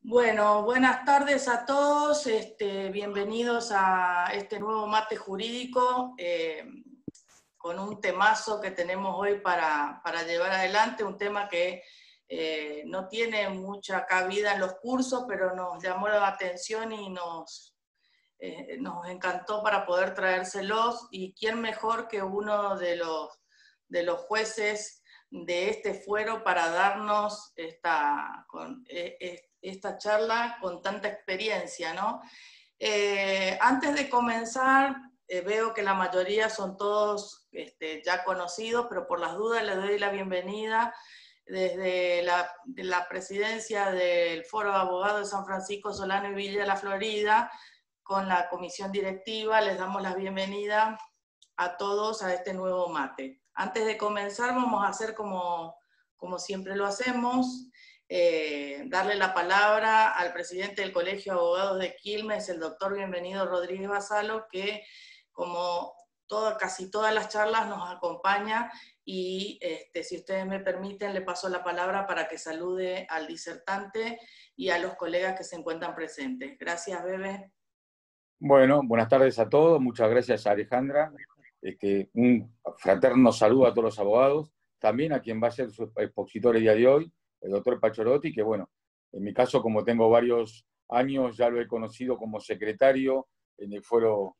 Bueno, buenas tardes a todos, bienvenidos a este nuevo mate jurídico con un temazo que tenemos hoy para llevar adelante, un tema que no tiene mucha cabida en los cursos, pero nos llamó la atención y nos encantó para poder traérselos, y quién mejor que uno de los jueces de este fuero para darnos esta charla con tanta experiencia, ¿no? Antes de comenzar, veo que la mayoría son todos ya conocidos, pero por las dudas les doy la bienvenida desde la presidencia del Foro de Abogados de San Francisco Solano y Villa de la Florida, con la comisión directiva. Les damos la bienvenida a todos a este nuevo mate. Antes de comenzar vamos a hacer como siempre lo hacemos, darle la palabra al presidente del Colegio de Abogados de Quilmes, el doctor Bienvenido Rodríguez Vassallo, que como casi todas las charlas nos acompaña, y si ustedes me permiten le paso la palabra para que salude al disertante y a los colegas que se encuentran presentes. Gracias, Bebe. Bueno, buenas tardes a todos, muchas gracias a Alejandra. Un fraterno saludo a todos los abogados, también a quien va a ser su expositor el día de hoy, el doctor Pacciorotti, que bueno, en mi caso, como tengo varios años, ya lo he conocido como secretario en el fuero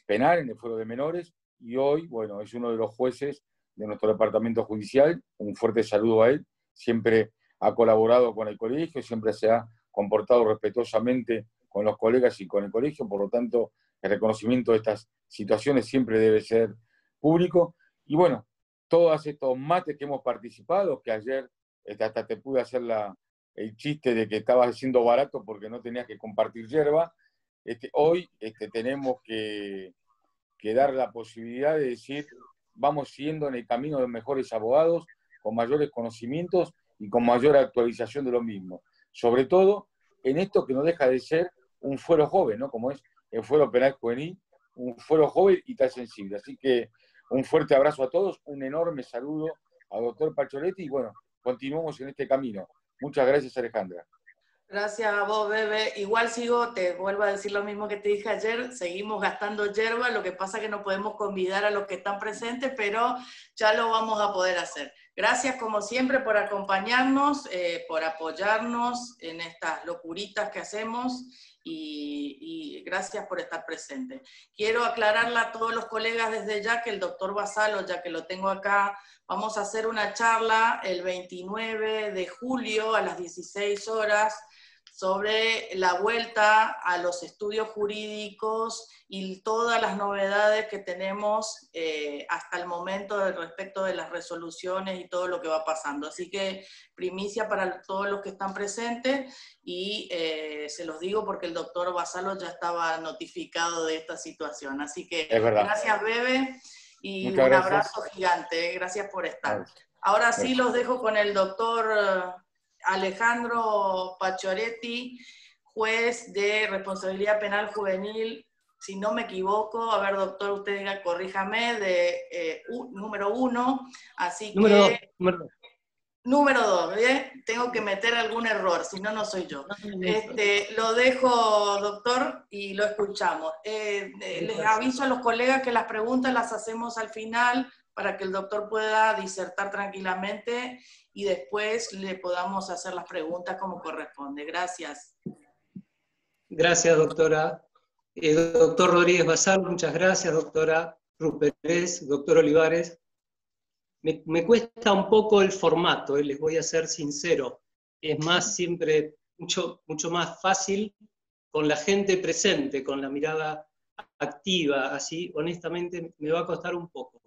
penal, en el fuero de menores, y hoy, bueno, es uno de los jueces de nuestro departamento judicial. Un fuerte saludo a él, siempre ha colaborado con el colegio, siempre se ha comportado respetuosamente con los colegas y con el colegio, por lo tanto, el reconocimiento de estas situaciones siempre debe ser público. Y bueno, todos estos mates que hemos participado, que ayer hasta te pude hacer el chiste de que estabas haciendo barato porque no tenías que compartir yerba, hoy tenemos que dar la posibilidad de decir, vamos siguiendo en el camino de mejores abogados, con mayores conocimientos y con mayor actualización de lo mismo. Sobre todo en esto que no deja de ser un fuero joven, ¿no? Como es el fuero penal juvenil, un fuero joven y tan sensible. Así que un fuerte abrazo a todos, un enorme saludo al doctor Pacciorotti y bueno, continuamos en este camino. Muchas gracias, Alejandra. Gracias a vos, Bebe. Igual te vuelvo a decir lo mismo que te dije ayer, seguimos gastando yerba, lo que pasa es que no podemos convidar a los que están presentes, pero ya lo vamos a poder hacer. Gracias como siempre por acompañarnos, por apoyarnos en estas locuritas que hacemos, y gracias por estar presentes. Quiero aclararle a todos los colegas desde ya que el doctor Vassallo, ya que lo tengo acá, vamos a hacer una charla el 29 de julio a las 16 horas, sobre la vuelta a los estudios jurídicos y todas las novedades que tenemos hasta el momento respecto de las resoluciones y todo lo que va pasando. Así que primicia para todos los que están presentes, y se los digo porque el doctor Vassallo ya estaba notificado de esta situación. Así que gracias, Bebe, y muchas un gracias. abrazo gigante. Gracias por estar. Ahora sí los dejo con el doctor Alejandro Pacciorotti, juez de responsabilidad penal juvenil, si no me equivoco, a ver, doctor, usted corríjame, de número 1, así que... Número 2, ¿bien? Tengo que meter algún error, si no, no soy yo. Lo dejo, doctor, y lo escuchamos. Les aviso a los colegas que las preguntas las hacemos al final, para que el doctor pueda disertar tranquilamente y después le podamos hacer las preguntas como corresponde. Gracias. Gracias, doctora. Doctor Rodríguez Vassallo, muchas gracias, doctora Ruperez, doctor Olivares. Me cuesta un poco el formato, les voy a ser sincero. Es siempre mucho más fácil con la gente presente, con la mirada activa, así honestamente me va a costar un poco.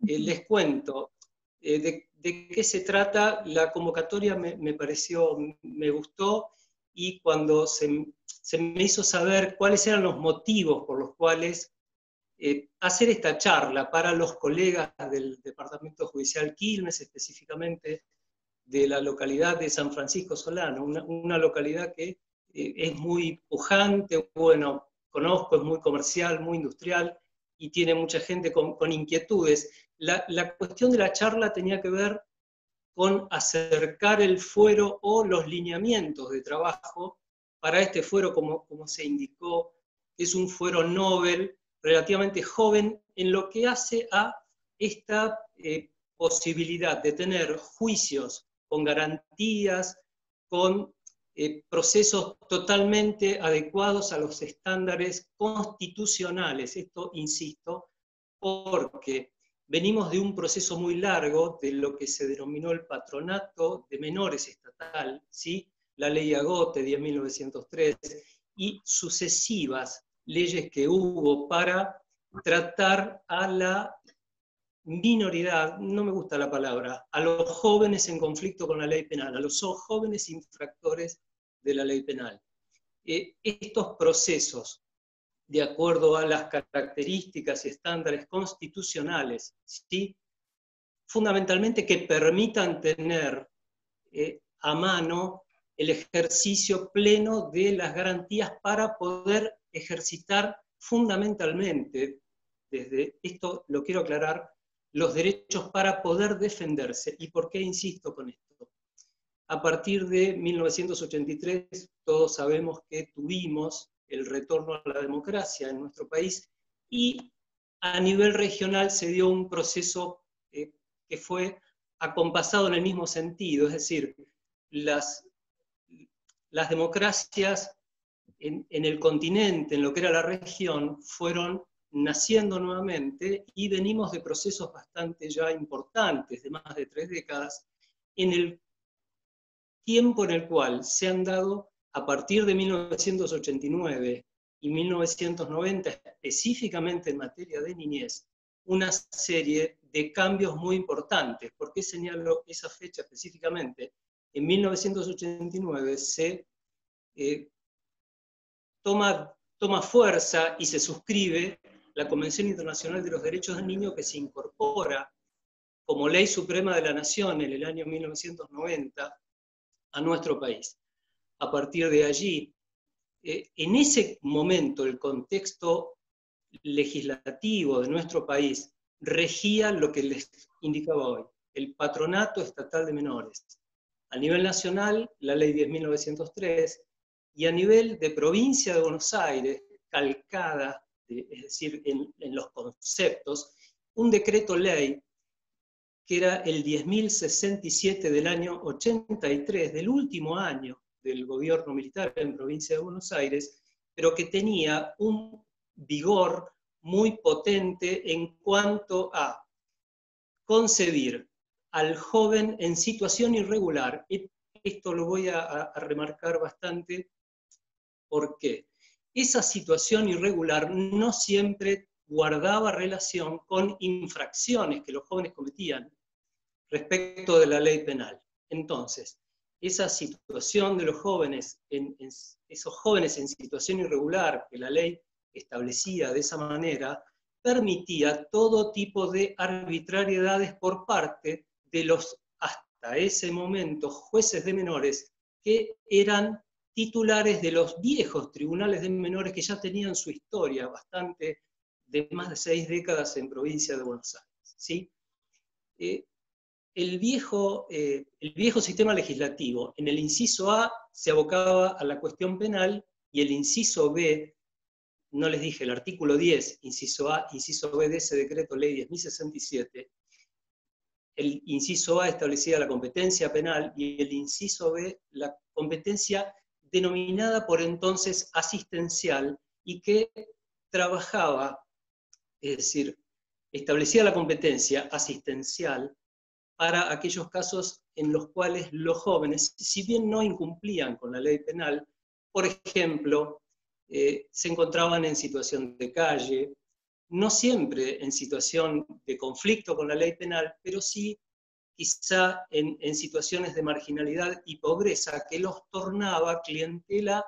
Les cuento de qué se trata. La convocatoria me pareció, me gustó, y cuando se me hizo saber cuáles eran los motivos por los cuales hacer esta charla para los colegas del Departamento Judicial Quilmes, específicamente de la localidad de San Francisco Solano, una localidad que es muy pujante, bueno, conozco, es muy comercial, muy industrial, y tiene mucha gente con inquietudes. La cuestión de la charla tenía que ver con acercar el fuero o los lineamientos de trabajo para este fuero, como se indicó, es un fuero Nobel relativamente joven en lo que hace a esta posibilidad de tener juicios con garantías, con procesos totalmente adecuados a los estándares constitucionales. Esto, insisto, porque venimos de un proceso muy largo de lo que se denominó el patronato de menores estatal, ¿sí? La ley Agote de 1903 y sucesivas leyes que hubo para tratar a la minoridad, no me gusta la palabra, a los jóvenes en conflicto con la ley penal, a los jóvenes infractores de la ley penal. Estos procesos, de acuerdo a las características y estándares constitucionales, ¿sí? Fundamentalmente que permitan tener a mano el ejercicio pleno de las garantías para poder ejercitar fundamentalmente, desde esto lo quiero aclarar, los derechos para poder defenderse. ¿Y por qué insisto con esto? A partir de 1983, todos sabemos que tuvimos el retorno a la democracia en nuestro país y a nivel regional se dio un proceso que fue acompasado en el mismo sentido, es decir, las democracias en el continente, en lo que era la región, fueron naciendo nuevamente y venimos de procesos bastante ya importantes, de más de 3 décadas, en el tiempo en el cual se han dado, a partir de 1989 y 1990, específicamente en materia de niñez, una serie de cambios muy importantes. ¿Por qué señalo esa fecha específicamente? En 1989 se toma fuerza y se suscribe la Convención Internacional de los Derechos del Niño, que se incorpora como ley suprema de la Nación en el año 1990 a nuestro país. A partir de allí, en ese momento el contexto legislativo de nuestro país regía lo que les indicaba hoy, el Patronato Estatal de Menores. A nivel nacional, la ley 10.903, y a nivel de provincia de Buenos Aires, calcada, es decir, en los conceptos, un decreto ley que era el 10.067 del año 83, del último año del gobierno militar en provincia de Buenos Aires, pero que tenía un vigor muy potente en cuanto a concebir al joven en situación irregular. Esto lo voy a remarcar bastante. ¿Por qué? Esa situación irregular no siempre guardaba relación con infracciones que los jóvenes cometían respecto de la ley penal. Entonces, esa situación de los jóvenes, esos jóvenes en situación irregular, que la ley establecía de esa manera, permitía todo tipo de arbitrariedades por parte de los, hasta ese momento, jueces de menores, que eran titulares de los viejos tribunales de menores que ya tenían su historia bastante de más de 6 décadas en provincia de Buenos Aires, ¿sí? El viejo sistema legislativo, en el inciso A se abocaba a la cuestión penal y el inciso B, no les dije, el artículo 10, inciso A, inciso B de ese decreto ley 10.067, el inciso A establecía la competencia penal y el inciso B la competencia denominada por entonces asistencial y que trabajaba, es decir, establecía la competencia asistencial para aquellos casos en los cuales los jóvenes, si bien no incumplían con la ley penal, por ejemplo, se encontraban en situación de calle, no siempre en situación de conflicto con la ley penal, pero sí quizá en situaciones de marginalidad y pobreza que los tornaba clientela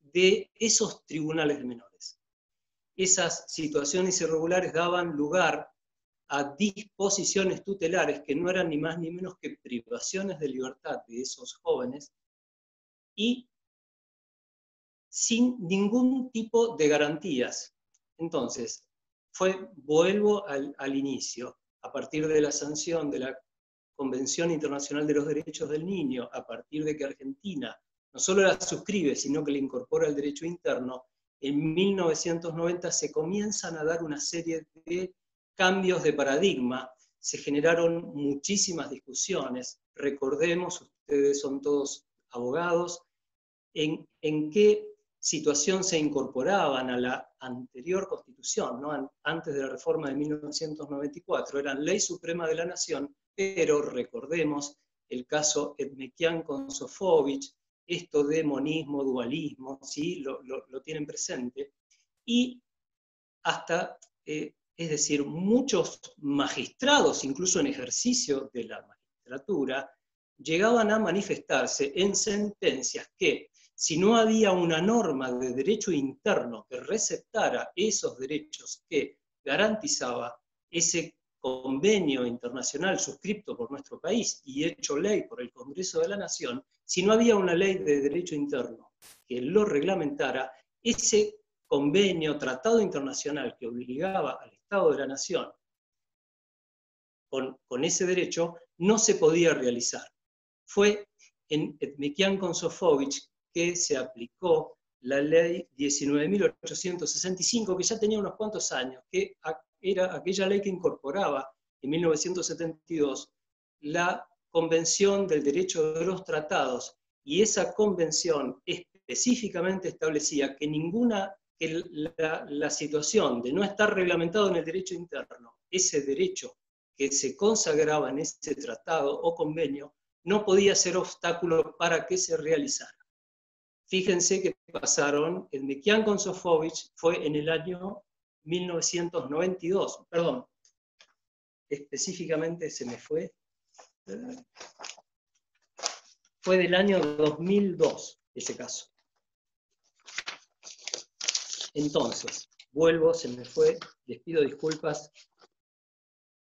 de esos tribunales de menores. Esas situaciones irregulares daban lugar a disposiciones tutelares que no eran ni más ni menos que privaciones de libertad de esos jóvenes y sin ningún tipo de garantías. Entonces, vuelvo al inicio, a partir de la sanción de la Convención Internacional de los Derechos del Niño, a partir de que Argentina no solo la suscribe, sino que la incorpora al derecho interno, en 1990 se comienzan a dar una serie de cambios de paradigma, se generaron muchísimas discusiones. Recordemos, ustedes son todos abogados, en qué situación se incorporaban a la anterior Constitución, ¿no? Antes de la reforma de 1994, eran Ley Suprema de la Nación, pero recordemos el caso Edmekian con Sofovich, esto de monismo, dualismo, ¿sí? Lo tienen presente, y hasta, es decir, muchos magistrados, incluso en ejercicio de la magistratura, llegaban a manifestarse en sentencias que, si no había una norma de derecho interno que receptara esos derechos, que garantizaba ese convenio internacional suscripto por nuestro país y hecho ley por el Congreso de la Nación, si no había una ley de derecho interno que lo reglamentara, ese convenio, tratado internacional que obligaba al Estado de la Nación con ese derecho, no se podía realizar. Fue en Edmekian con Sofovich que se aplicó la ley 19.865, que ya tenía unos cuantos años, que era aquella ley que incorporaba en 1972 la Convención del Derecho de los Tratados, y esa convención específicamente establecía que la situación de no estar reglamentado en el derecho interno, ese derecho que se consagraba en ese tratado o convenio, no podía ser obstáculo para que se realizara. Fíjense que pasaron, Edmekian con Sofovich fue en el año 1992, perdón, específicamente se me fue del año 2002 ese caso. Entonces, vuelvo, se me fue, les pido disculpas.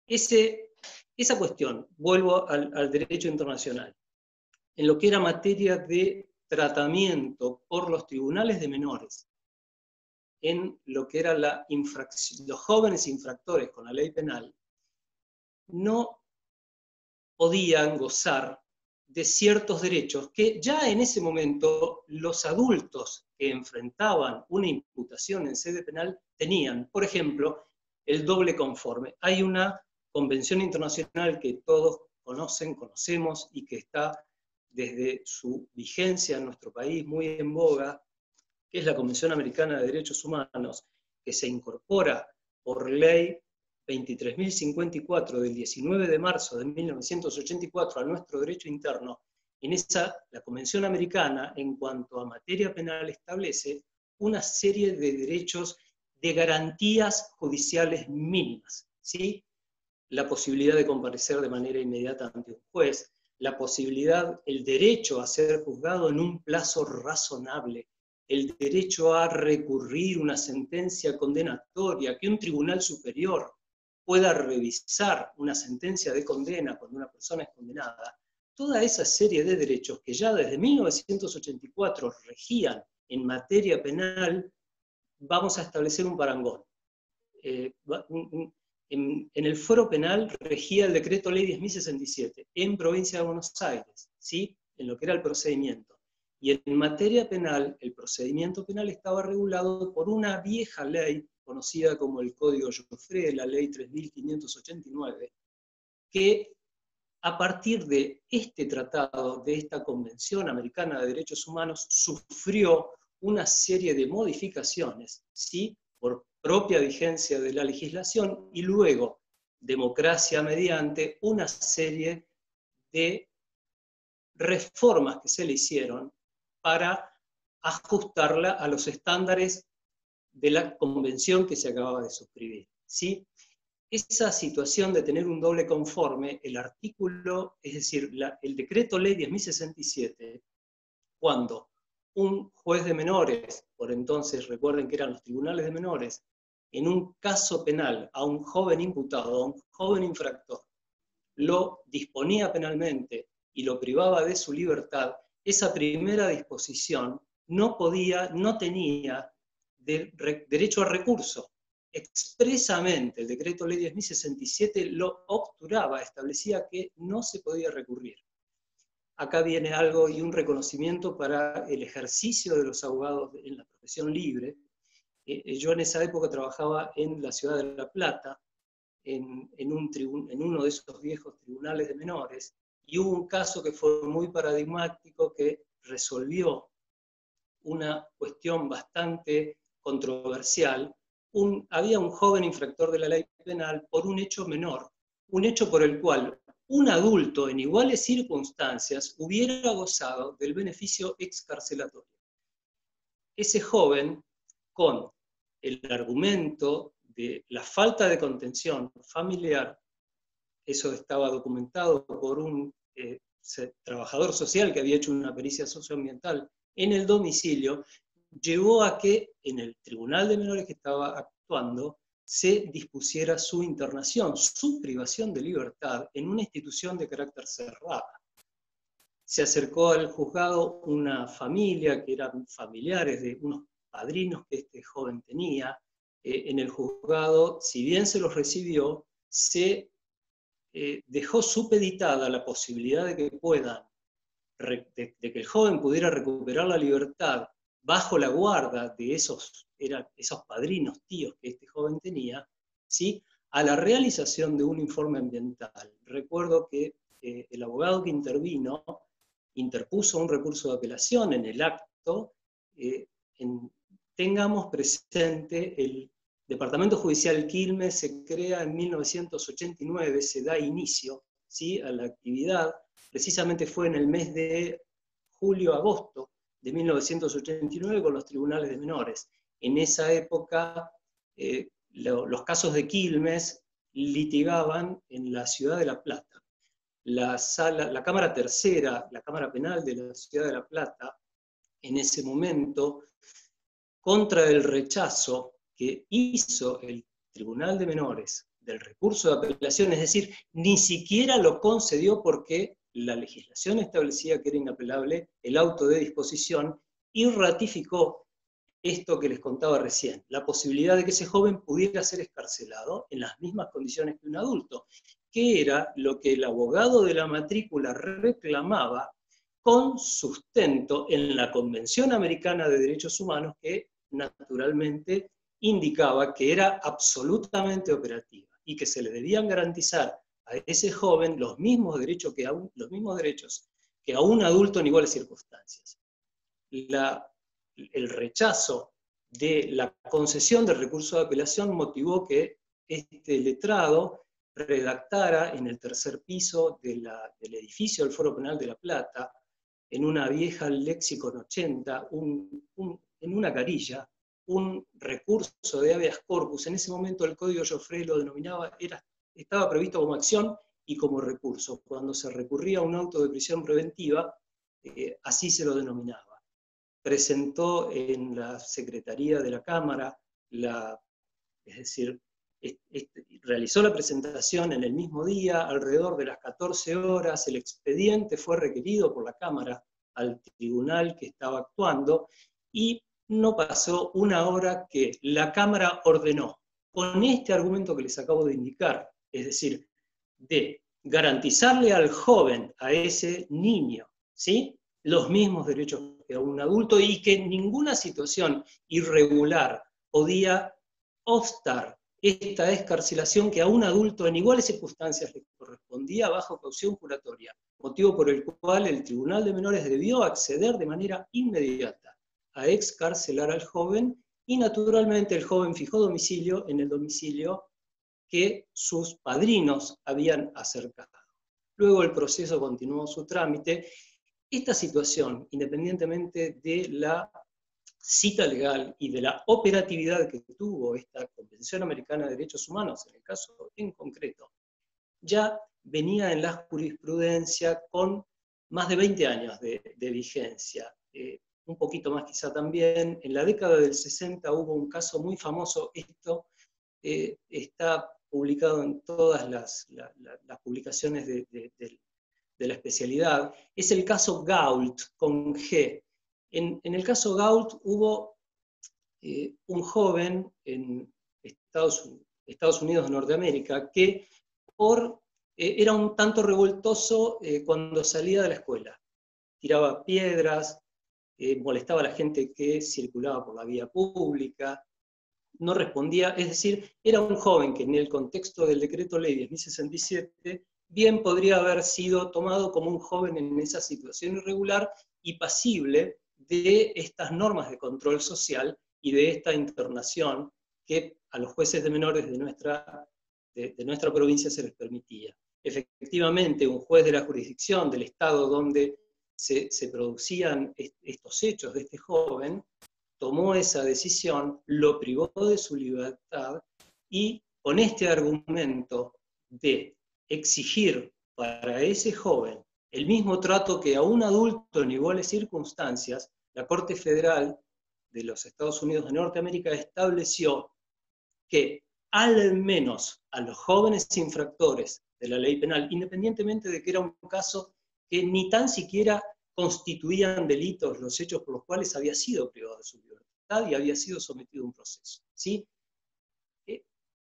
Esa cuestión, vuelvo al derecho internacional, en lo que era materia de tratamiento por los tribunales de menores, en lo que era los jóvenes infractores con la ley penal, no podían gozar de ciertos derechos que ya en ese momento los adultos que enfrentaban una imputación en sede penal tenían. Por ejemplo, el doble conforme. Hay una convención internacional que todos conocemos y que está desde su vigencia en nuestro país muy en boga, que es la Convención Americana de Derechos Humanos, que se incorpora por ley 23.054 del 19 de marzo de 1984 a nuestro derecho interno. La Convención Americana, en cuanto a materia penal, establece una serie de derechos de garantías judiciales mínimas, ¿sí? La posibilidad de comparecer de manera inmediata ante un juez, la posibilidad, el derecho a ser juzgado en un plazo razonable, el derecho a recurrir una sentencia condenatoria, que un tribunal superior pueda revisar una sentencia de condena cuando una persona es condenada. Toda esa serie de derechos que ya desde 1984 regían en materia penal, vamos a establecer un parangón. En el foro penal regía el decreto ley 10.067 en provincia de Buenos Aires, ¿sí? En lo que era el procedimiento. Y en materia penal, el procedimiento penal estaba regulado por una vieja ley conocida como el Código Joffre, la ley 3.589, que a partir de este tratado, de esta Convención Americana de Derechos Humanos, sufrió una serie de modificaciones, ¿sí? Por propia vigencia de la legislación, y luego, democracia mediante, una serie de reformas que se le hicieron para ajustarla a los estándares de la convención que se acababa de suscribir, ¿sí? Esa situación de tener un doble conforme, el artículo, es decir, el decreto ley 10.067, cuando un juez de menores, por entonces recuerden que eran los tribunales de menores, en un caso penal a un joven imputado, a un joven infractor, lo disponía penalmente y lo privaba de su libertad, esa primera disposición no tenía derecho a recurso. expresamente el decreto ley 10.067 lo obturaba, establecía que no se podía recurrir. Acá viene algo y un reconocimiento para el ejercicio de los abogados en la profesión libre. Yo en esa época trabajaba en la ciudad de La Plata, en uno de esos viejos tribunales de menores, y hubo un caso que fue muy paradigmático que resolvió una cuestión bastante controversial. Había un joven infractor de la ley penal por un hecho menor, un hecho por el cual un adulto en iguales circunstancias hubiera gozado del beneficio excarcelatorio. Ese joven, con el argumento de la falta de contención familiar, eso estaba documentado por un trabajador social que había hecho una pericia socioambiental en el domicilio, llevó a que en el tribunal de menores que estaba actuando se dispusiera su internación, su privación de libertad en una institución de carácter cerrada. Se acercó al juzgado una familia que eran familiares de unos padrinos que este joven tenía. En el juzgado, si bien se los recibió, se dejó supeditada la posibilidad de que el joven pudiera recuperar la libertad bajo la guarda de esos padrinos, tíos que este joven tenía, ¿sí?, a la realización de un informe ambiental. Recuerdo que el abogado que interpuso un recurso de apelación en el acto. Tengamos presente, el Departamento Judicial Quilmes se crea en 1989, se da inicio, ¿sí?, a la actividad. Precisamente fue en el mes de julio-agosto de 1989 con los tribunales de menores. En esa época, los casos de Quilmes litigaban en la ciudad de La Plata. La Cámara Tercera, la Cámara Penal de la ciudad de La Plata, en ese momento, contra el rechazo que hizo el Tribunal de Menores del recurso de apelación, es decir, ni siquiera lo concedió porque la legislación establecía que era inapelable el auto de disposición, y ratificó esto que les contaba recién, la posibilidad de que ese joven pudiera ser excarcelado en las mismas condiciones que un adulto, que era lo que el abogado de la matrícula reclamaba con sustento en la Convención Americana de Derechos Humanos, que naturalmente indicaba que era absolutamente operativa y que se le debían garantizar a ese joven los mismos derechos que a un adulto en iguales circunstancias. El rechazo de la concesión del recurso de apelación motivó que este letrado redactara en el tercer piso del edificio del Foro Penal de La Plata, en una vieja Lexicon 80, en una carilla, un recurso de habeas corpus. En ese momento el Código Joffre lo denominaba, estaba previsto como acción y como recurso. Cuando se recurría a un auto de prisión preventiva, así se lo denominaba. Presentó en la Secretaría de la Cámara, realizó la presentación en el mismo día, alrededor de las 14 horas, el expediente fue requerido por la Cámara al tribunal que estaba actuando, y no pasó una hora que la Cámara ordenó, con este argumento que les acabo de indicar, es decir, de garantizarle al joven, a ese niño, ¿sí?, los mismos derechos que a un adulto, y que ninguna situación irregular podía obstar esta excarcelación que a un adulto en iguales circunstancias le correspondía bajo caución juratoria, motivo por el cual el Tribunal de Menores debió acceder de manera inmediata a excarcelar al joven, y naturalmente el joven fijó domicilio en el domicilio que sus padrinos habían acercado. Luego el proceso continuó su trámite. Esta situación, independientemente de la cita legal y de la operatividad que tuvo esta Convención Americana de Derechos Humanos, en el caso en concreto, ya venía en la jurisprudencia con más de 20 años de vigencia. Un poquito más quizá también. En la década del 60 hubo un caso muy famoso, esto está publicado en todas las publicaciones de la especialidad, es el caso Gault, con G. En el caso Gault hubo un joven en Estados Unidos de Norteamérica, que era un tanto revoltoso cuando salía de la escuela. Tiraba piedras, molestaba a la gente que circulaba por la vía pública, no respondía, es decir, era un joven que en el contexto del Decreto Ley 10.067 bien podría haber sido tomado como un joven en esa situación irregular y pasible de estas normas de control social y de esta internación que a los jueces de menores de nuestra provincia se les permitía. Efectivamente, un juez de la jurisdicción del estado donde se producían estos hechos de este joven, tomó esa decisión, lo privó de su libertad y con este argumento de exigir para ese joven el mismo trato que a un adulto en iguales circunstancias, la Corte Federal de los Estados Unidos de Norteamérica estableció que al menos a los jóvenes infractores de la ley penal, independientemente de que era un caso que ni tan siquiera constituían delitos los hechos por los cuales había sido privado de su libertad y había sido sometido a un proceso, ¿sí?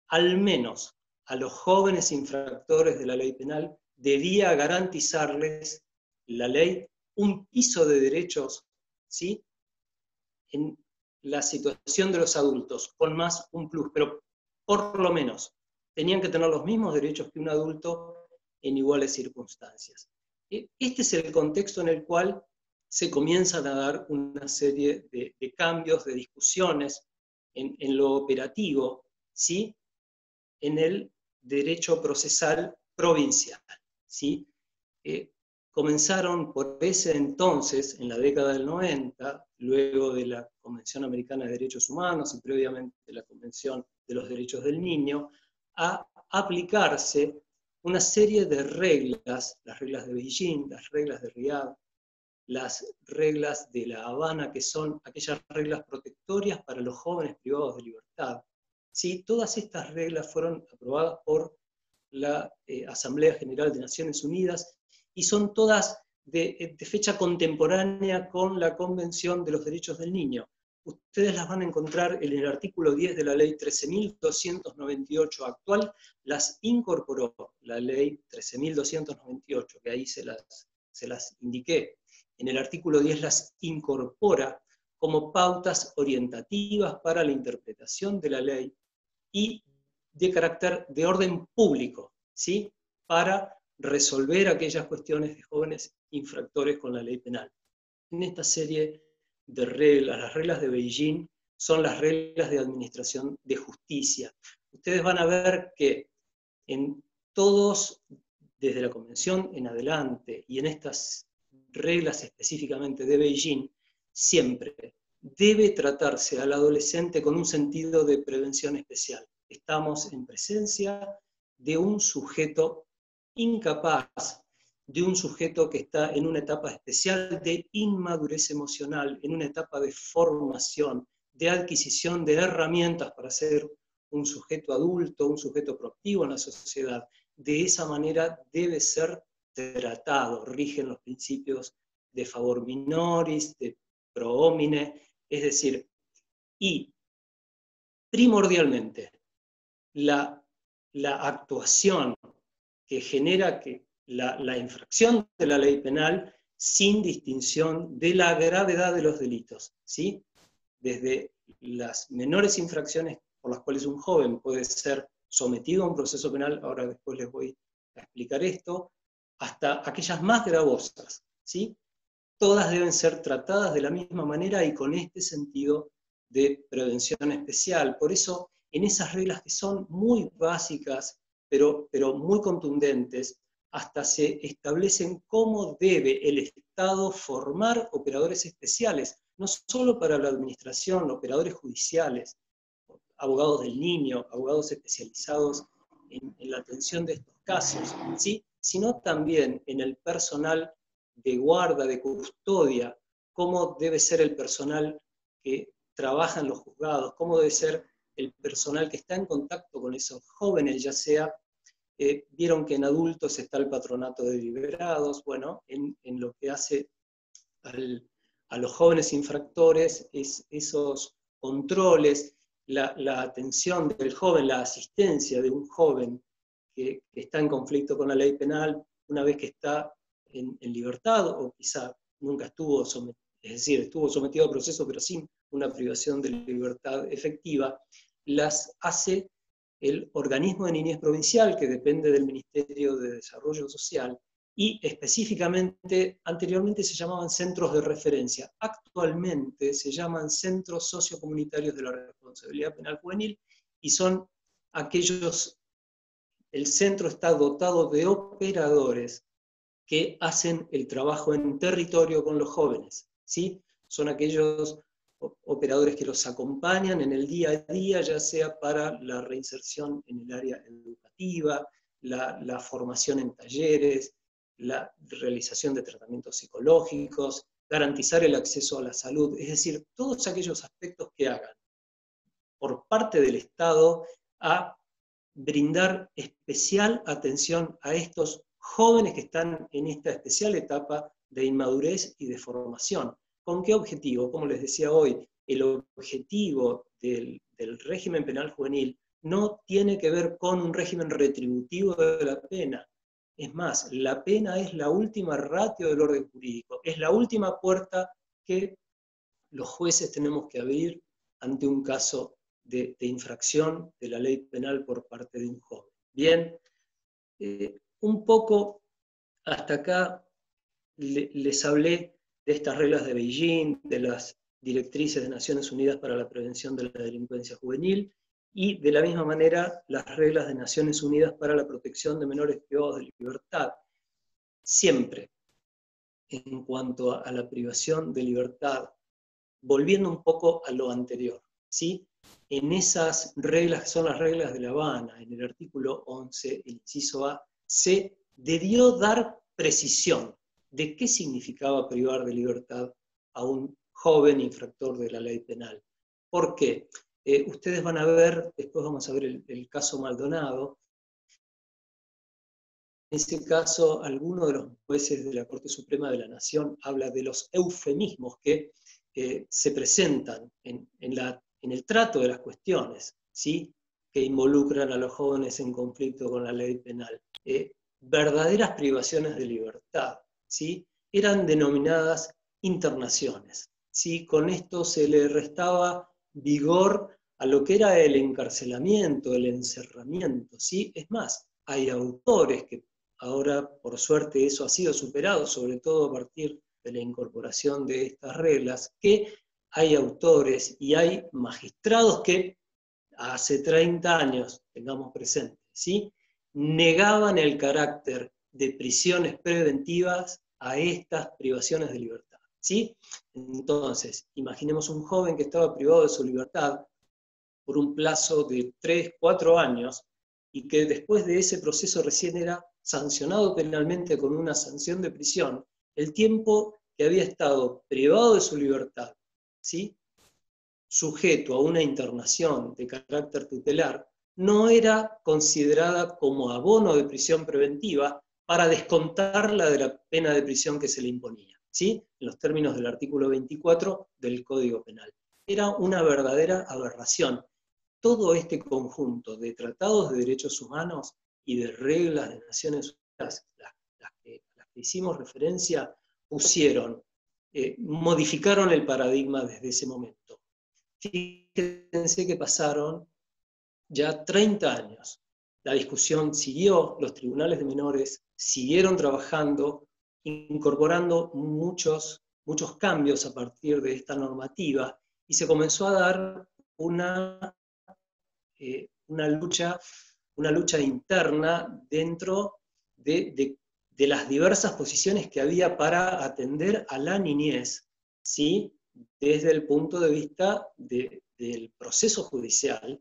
Al menos a los jóvenes infractores de la ley penal debía garantizarles la ley un piso de derechos, ¿sí? En la situación de los adultos, con más un plus, pero por lo menos tenían que tener los mismos derechos que un adulto en iguales circunstancias. Este es el contexto en el cual se comienzan a dar una serie de cambios, de discusiones en lo operativo, ¿sí? En el derecho procesal provincial, ¿sí? Comenzaron por ese entonces, en la década del 90, luego de la Convención Americana de Derechos Humanos y previamente de la Convención de los Derechos del Niño, a aplicarse una serie de reglas, las reglas de Beijing, las reglas de Riad, las reglas de La Habana, que son aquellas reglas protectorias para los jóvenes privados de libertad. ¿Sí? Todas estas reglas fueron aprobadas por la Asamblea General de Naciones Unidas y son todas de fecha contemporánea con la Convención de los Derechos del Niño. Ustedes las van a encontrar en el artículo 10 de la ley 13.298 actual, las incorporó la ley 13.298, que ahí se las indiqué. En el artículo 10 las incorpora como pautas orientativas para la interpretación de la ley y de carácter de orden público, ¿sí? Para resolver aquellas cuestiones de jóvenes infractores con la ley penal. En esta serie de reglas, las reglas de Beijing son las reglas de administración de justicia. Ustedes van a ver que en todos, desde la Convención en adelante, y en estas reglas específicamente de Beijing, siempre debe tratarse al adolescente con un sentido de prevención especial. Estamos en presencia de un sujeto incapaz, de un sujeto que está en una etapa especial de inmadurez emocional, en una etapa de formación, de adquisición de herramientas para ser un sujeto adulto, un sujeto proactivo en la sociedad. De esa manera debe ser tratado, rigen los principios de favor minoris, de pro homine, es decir, y primordialmente la actuación que genera que la infracción de la ley penal sin distinción de la gravedad de los delitos, ¿sí? Desde las menores infracciones por las cuales un joven puede ser sometido a un proceso penal, ahora después les voy a explicar esto, hasta aquellas más gravosas, ¿sí? Todas deben ser tratadas de la misma manera y con este sentido de prevención especial. Por eso, en esas reglas que son muy básicas, pero muy contundentes, hasta se establecen cómo debe el Estado formar operadores especiales, no solo para la administración, operadores judiciales, abogados del niño, abogados especializados en la atención de estos casos, ¿sí? Sino también en el personal de guarda, de custodia, cómo debe ser el personal que trabaja en los juzgados, cómo debe ser el personal que está en contacto con esos jóvenes, ya sea, vieron que en adultos está el patronato de liberados, bueno, en lo que hace a los jóvenes infractores, esos controles, la atención del joven, la asistencia de un joven que está en conflicto con la ley penal, una vez que está en libertad, o quizá nunca estuvo sometido, es decir, estuvo sometido a proceso pero sin una privación de libertad efectiva, las hace el organismo de niñez provincial, que depende del Ministerio de Desarrollo Social, y específicamente, anteriormente se llamaban centros de referencia, actualmente se llaman centros sociocomunitarios de la responsabilidad penal juvenil, y son aquellos, el centro está dotado de operadores que hacen el trabajo en territorio con los jóvenes, ¿sí? Son aquellos operadores que los acompañan en el día a día, ya sea para la reinserción en el área educativa, la formación en talleres, la realización de tratamientos psicológicos, garantizar el acceso a la salud, es decir, todos aquellos aspectos que hagan por parte del Estado a brindar especial atención a estos jóvenes que están en esta especial etapa de inmadurez y de formación. ¿Con qué objetivo? Como les decía hoy, el objetivo del régimen penal juvenil no tiene que ver con un régimen retributivo de la pena. Es más, la pena es la última ratio del orden jurídico, es la última puerta que los jueces tenemos que abrir ante un caso de infracción de la ley penal por parte de un joven. Bien, un poco hasta acá les hablé de estas reglas de Beijing, de las directrices de Naciones Unidas para la prevención de la delincuencia juvenil, y de la misma manera las reglas de Naciones Unidas para la protección de menores privados de libertad. Siempre, en cuanto a la privación de libertad, volviendo un poco a lo anterior, ¿sí? En esas reglas, que son las reglas de La Habana, en el artículo 11, el inciso A, se debió dar precisión de qué significaba privar de libertad a un joven infractor de la ley penal. ¿Por qué? Ustedes van a ver, después vamos a ver el caso Maldonado. En ese caso, alguno de los jueces de la Corte Suprema de la Nación habla de los eufemismos que se presentan en el trato de las cuestiones, ¿sí?, que involucran a los jóvenes en conflicto con la ley penal. Verdaderas privaciones de libertad, ¿sí?, eran denominadas internaciones, ¿sí? Con esto se le restaba vigor a lo que era el encarcelamiento, el encerramiento, ¿sí? Es más, hay autores que ahora, por suerte, eso ha sido superado, sobre todo a partir de la incorporación de estas reglas, que hay autores y hay magistrados que hace 30 años, tengamos presente, ¿sí?, negaban el carácter de prisiones preventivas a estas privaciones de libertad, ¿sí? Entonces, imaginemos un joven que estaba privado de su libertad por un plazo de 3, 4 años, y que después de ese proceso recién era sancionado penalmente con una sanción de prisión, el tiempo que había estado privado de su libertad, ¿sí?, sujeto a una internación de carácter tutelar, no era considerada como abono de prisión preventiva para descontarla de la pena de prisión que se le imponía, ¿sí?, en los términos del artículo 24 del Código Penal. Era una verdadera aberración. Todo este conjunto de tratados de derechos humanos y de reglas de Naciones Unidas, las que hicimos referencia, modificaron el paradigma desde ese momento. Fíjense que pasaron ya 30 años. La discusión siguió, los tribunales de menores siguieron trabajando, incorporando muchos cambios a partir de esta normativa, y se comenzó a dar una lucha interna dentro de las diversas posiciones que había para atender a la niñez, ¿sí?, desde el punto de vista del proceso judicial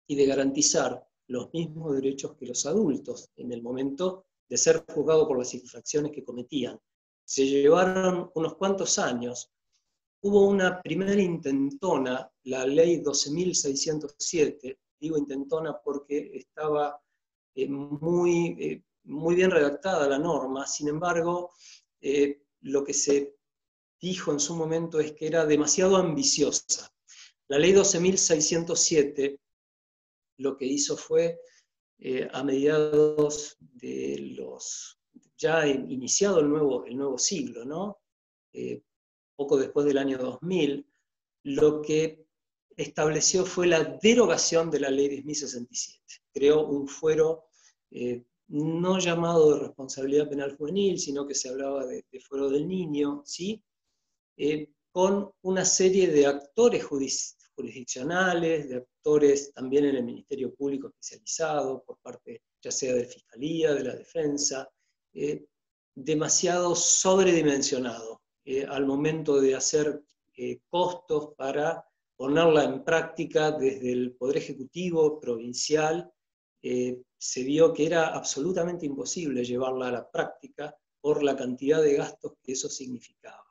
y de garantizar los mismos derechos que los adultos en el momento de ser juzgados por las infracciones que cometían. Se llevaron unos cuantos años. Hubo una primera intentona, la ley 12.607, digo intentona porque estaba muy bien redactada la norma, sin embargo, lo que se dijo en su momento es que era demasiado ambiciosa. La ley 12.607 lo que hizo fue, a mediados de ya iniciado el nuevo siglo, ¿no? Poco después del año 2000, lo que estableció fue la derogación de la ley 10.067. Creó un fuero no llamado de responsabilidad penal juvenil, sino que se hablaba de fuero del niño, ¿sí? Con una serie de actores jurisdiccionales, de actores también en el Ministerio Público especializado, por parte ya sea de Fiscalía, de la Defensa, demasiado sobredimensionado al momento de hacer costos para ponerla en práctica desde el Poder Ejecutivo provincial. Se vio que era absolutamente imposible llevarla a la práctica por la cantidad de gastos que eso significaba.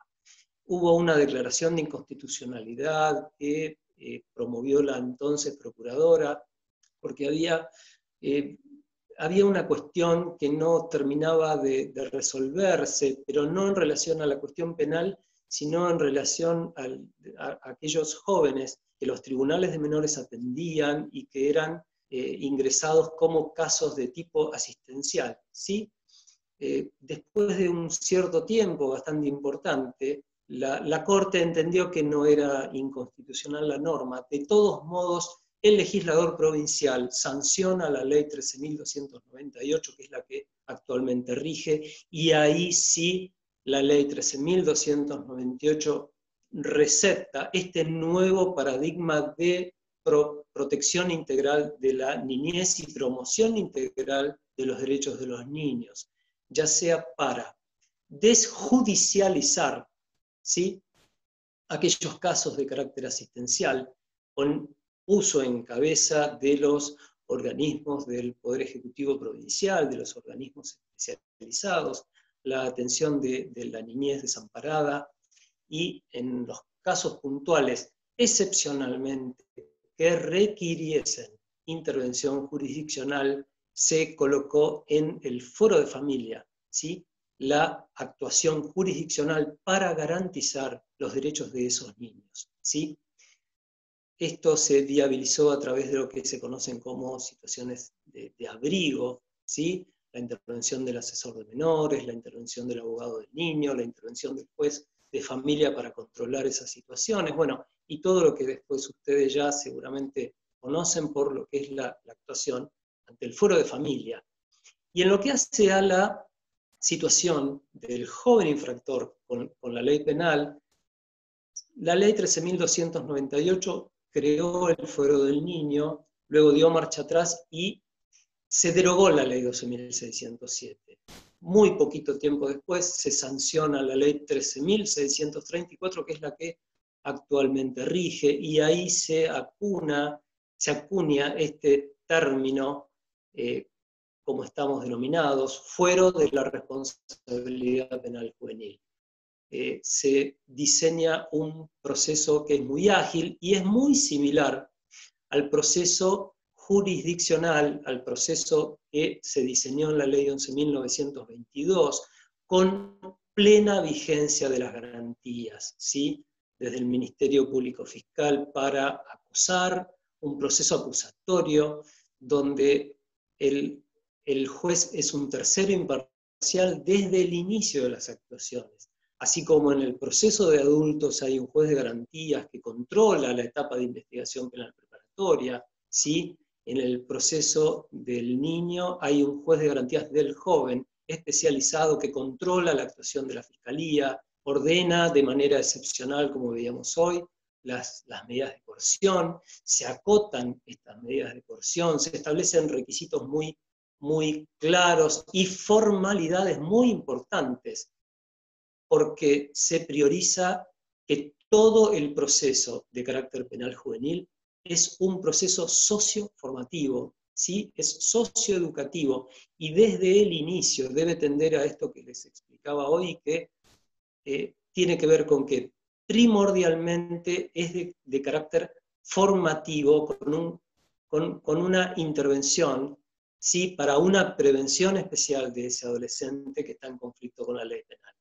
Hubo una declaración de inconstitucionalidad que promovió la entonces procuradora, porque había una cuestión que no terminaba de resolverse, pero no en relación a la cuestión penal, sino en relación a aquellos jóvenes que los tribunales de menores atendían y que eran ingresados como casos de tipo asistencial, ¿sí? Después de un cierto tiempo bastante importante, la Corte entendió que no era inconstitucional la norma. De todos modos, el legislador provincial sanciona la ley 13.298, que es la que actualmente rige, y ahí sí la ley 13.298 recepta este nuevo paradigma de protección integral de la niñez y promoción integral de los derechos de los niños, ya sea para desjudicializar, ¿sí?, aquellos casos de carácter asistencial, con uso en cabeza de los organismos del Poder Ejecutivo Provincial, de los organismos especializados, la atención de la niñez desamparada, y en los casos puntuales, excepcionalmente, que requiriesen intervención jurisdiccional, se colocó en el foro de familia, ¿sí?, la actuación jurisdiccional para garantizar los derechos de esos niños, ¿sí? Esto se viabilizó a través de lo que se conocen como situaciones de abrigo, ¿sí? La intervención del asesor de menores, la intervención del abogado del niño, la intervención del juez de familia para controlar esas situaciones, bueno, y todo lo que después ustedes ya seguramente conocen por lo que es la actuación ante el foro de familia. Y en lo que hace a la situación del joven infractor con la ley penal, la ley 13.298 creó el fuero del niño, luego dio marcha atrás y se derogó la ley 12.607. Muy poquito tiempo después se sanciona la ley 13.634, que es la que actualmente rige, y ahí se acuña este término, como estamos denominados, fuero de la responsabilidad penal juvenil. Se diseña un proceso que es muy ágil y es muy similar al proceso jurisdiccional, al proceso que se diseñó en la ley 11.922, con plena vigencia de las garantías, ¿sí?, desde el Ministerio Público Fiscal para acusar, un proceso acusatorio donde el juez es un tercero imparcial desde el inicio de las actuaciones. Así como en el proceso de adultos hay un juez de garantías que controla la etapa de investigación penal preparatoria, ¿sí?, en el proceso del niño hay un juez de garantías del joven especializado que controla la actuación de la Fiscalía, ordena de manera excepcional, como veíamos hoy, las medidas de coerción, se acotan estas medidas de coerción, se establecen requisitos muy, muy claros y formalidades muy importantes, porque se prioriza que todo el proceso de carácter penal juvenil es un proceso socioformativo, ¿sí?, es socioeducativo, y desde el inicio debe tender a esto que les explicaba hoy, que tiene que ver con que primordialmente es de carácter formativo, con una intervención, ¿sí?, para una prevención especial de ese adolescente que está en conflicto con la ley penal.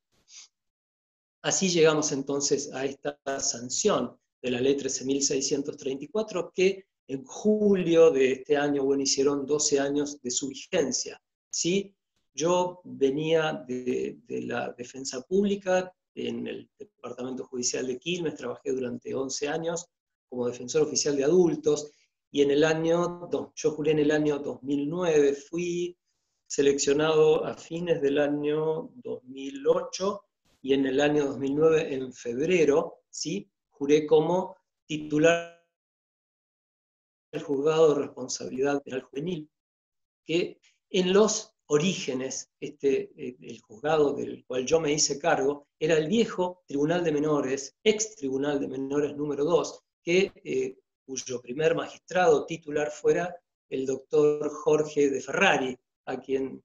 Así llegamos entonces a esta sanción de la ley 13.634, que en julio de este año, bueno, hicieron 12 años de su vigencia, ¿sí? Yo venía de la defensa pública en el Departamento Judicial de Quilmes, trabajé durante 11 años como defensor oficial de adultos, y yo juré en el año 2009, fui seleccionado a fines del año 2008, y en el año 2009, en febrero, ¿sí?, juré como titular del Juzgado de Responsabilidad Penal Juvenil, que en los orígenes, el juzgado del cual yo me hice cargo, era el viejo Tribunal de Menores, ex Tribunal de Menores número 2, cuyo primer magistrado titular fuera el doctor Jorge de Ferrari, a quien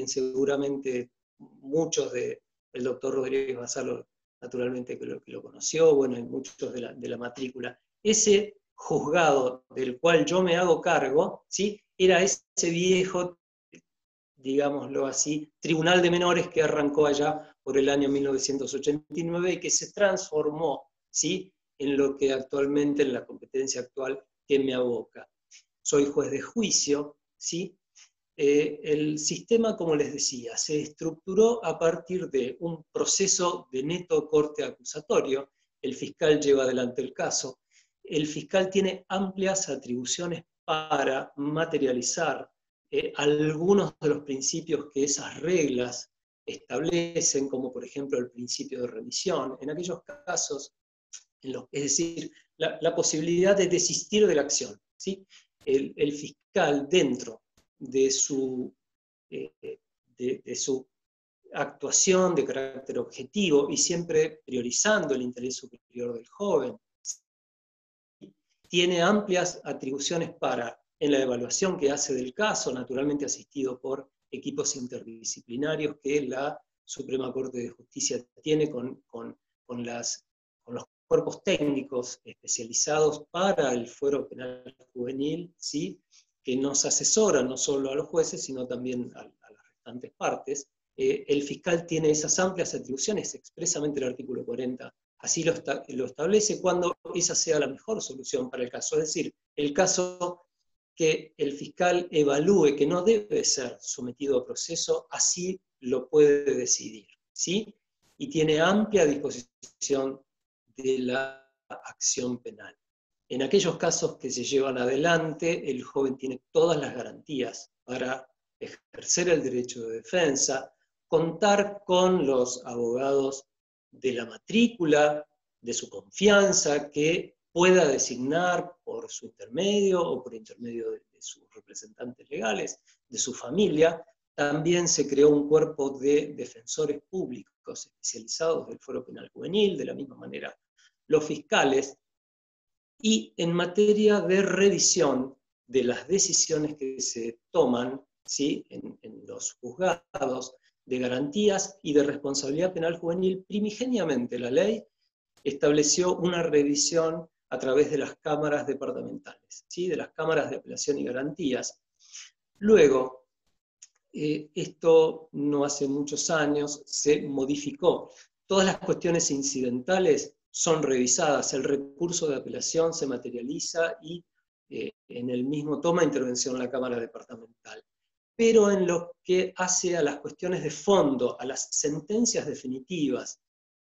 seguramente muchos del doctor Rodríguez Basalo, naturalmente que lo conoció, bueno, y muchos de la matrícula. Ese juzgado del cual yo me hago cargo, ¿sí?, era ese viejo, digámoslo así, Tribunal de Menores que arrancó allá por el año 1989 y que se transformó, ¿sí?, en lo que actualmente, en la competencia actual que me aboca. Soy juez de juicio, ¿sí? El sistema, como les decía, se estructuró a partir de un proceso de neto corte acusatorio. El fiscal lleva adelante el caso. El fiscal tiene amplias atribuciones para materializar algunos de los principios que esas reglas establecen, como por ejemplo el principio de remisión, en aquellos casos, es decir, la posibilidad de desistir de la acción, ¿sí? El fiscal, dentro de su actuación de carácter objetivo y siempre priorizando el interés superior del joven, tiene amplias atribuciones para, en la evaluación que hace del caso, naturalmente asistido por equipos interdisciplinarios que la Suprema Corte de Justicia tiene con los cuerpos técnicos especializados para el fuero penal juvenil, ¿sí?, que nos asesoran no solo a los jueces, sino también a las restantes partes. El fiscal tiene esas amplias atribuciones, expresamente el artículo 40 así lo establece, cuando esa sea la mejor solución para el caso. Es decir, el caso que el fiscal evalúe que no debe ser sometido a proceso, así lo puede decidir, ¿sí? Y tiene amplia disposición de la acción penal. En aquellos casos que se llevan adelante, el joven tiene todas las garantías para ejercer el derecho de defensa, contar con los abogados de la matrícula, de su confianza, que pueda designar por su intermedio o por intermedio de sus representantes legales, de su familia. También se creó un cuerpo de defensores públicos especializados del fuero penal juvenil, de la misma manera los fiscales, y en materia de revisión de las decisiones que se toman, ¿sí?, en los juzgados, de garantías y de responsabilidad penal juvenil, primigeniamente la ley estableció una revisión a través de las cámaras departamentales, ¿sí?, de las cámaras de apelación y garantías. Luego, esto no hace muchos años, se modificó. Todas las cuestiones incidentales son revisadas, el recurso de apelación se materializa y en el mismo toma intervención la Cámara Departamental. Pero en lo que hace a las cuestiones de fondo, a las sentencias definitivas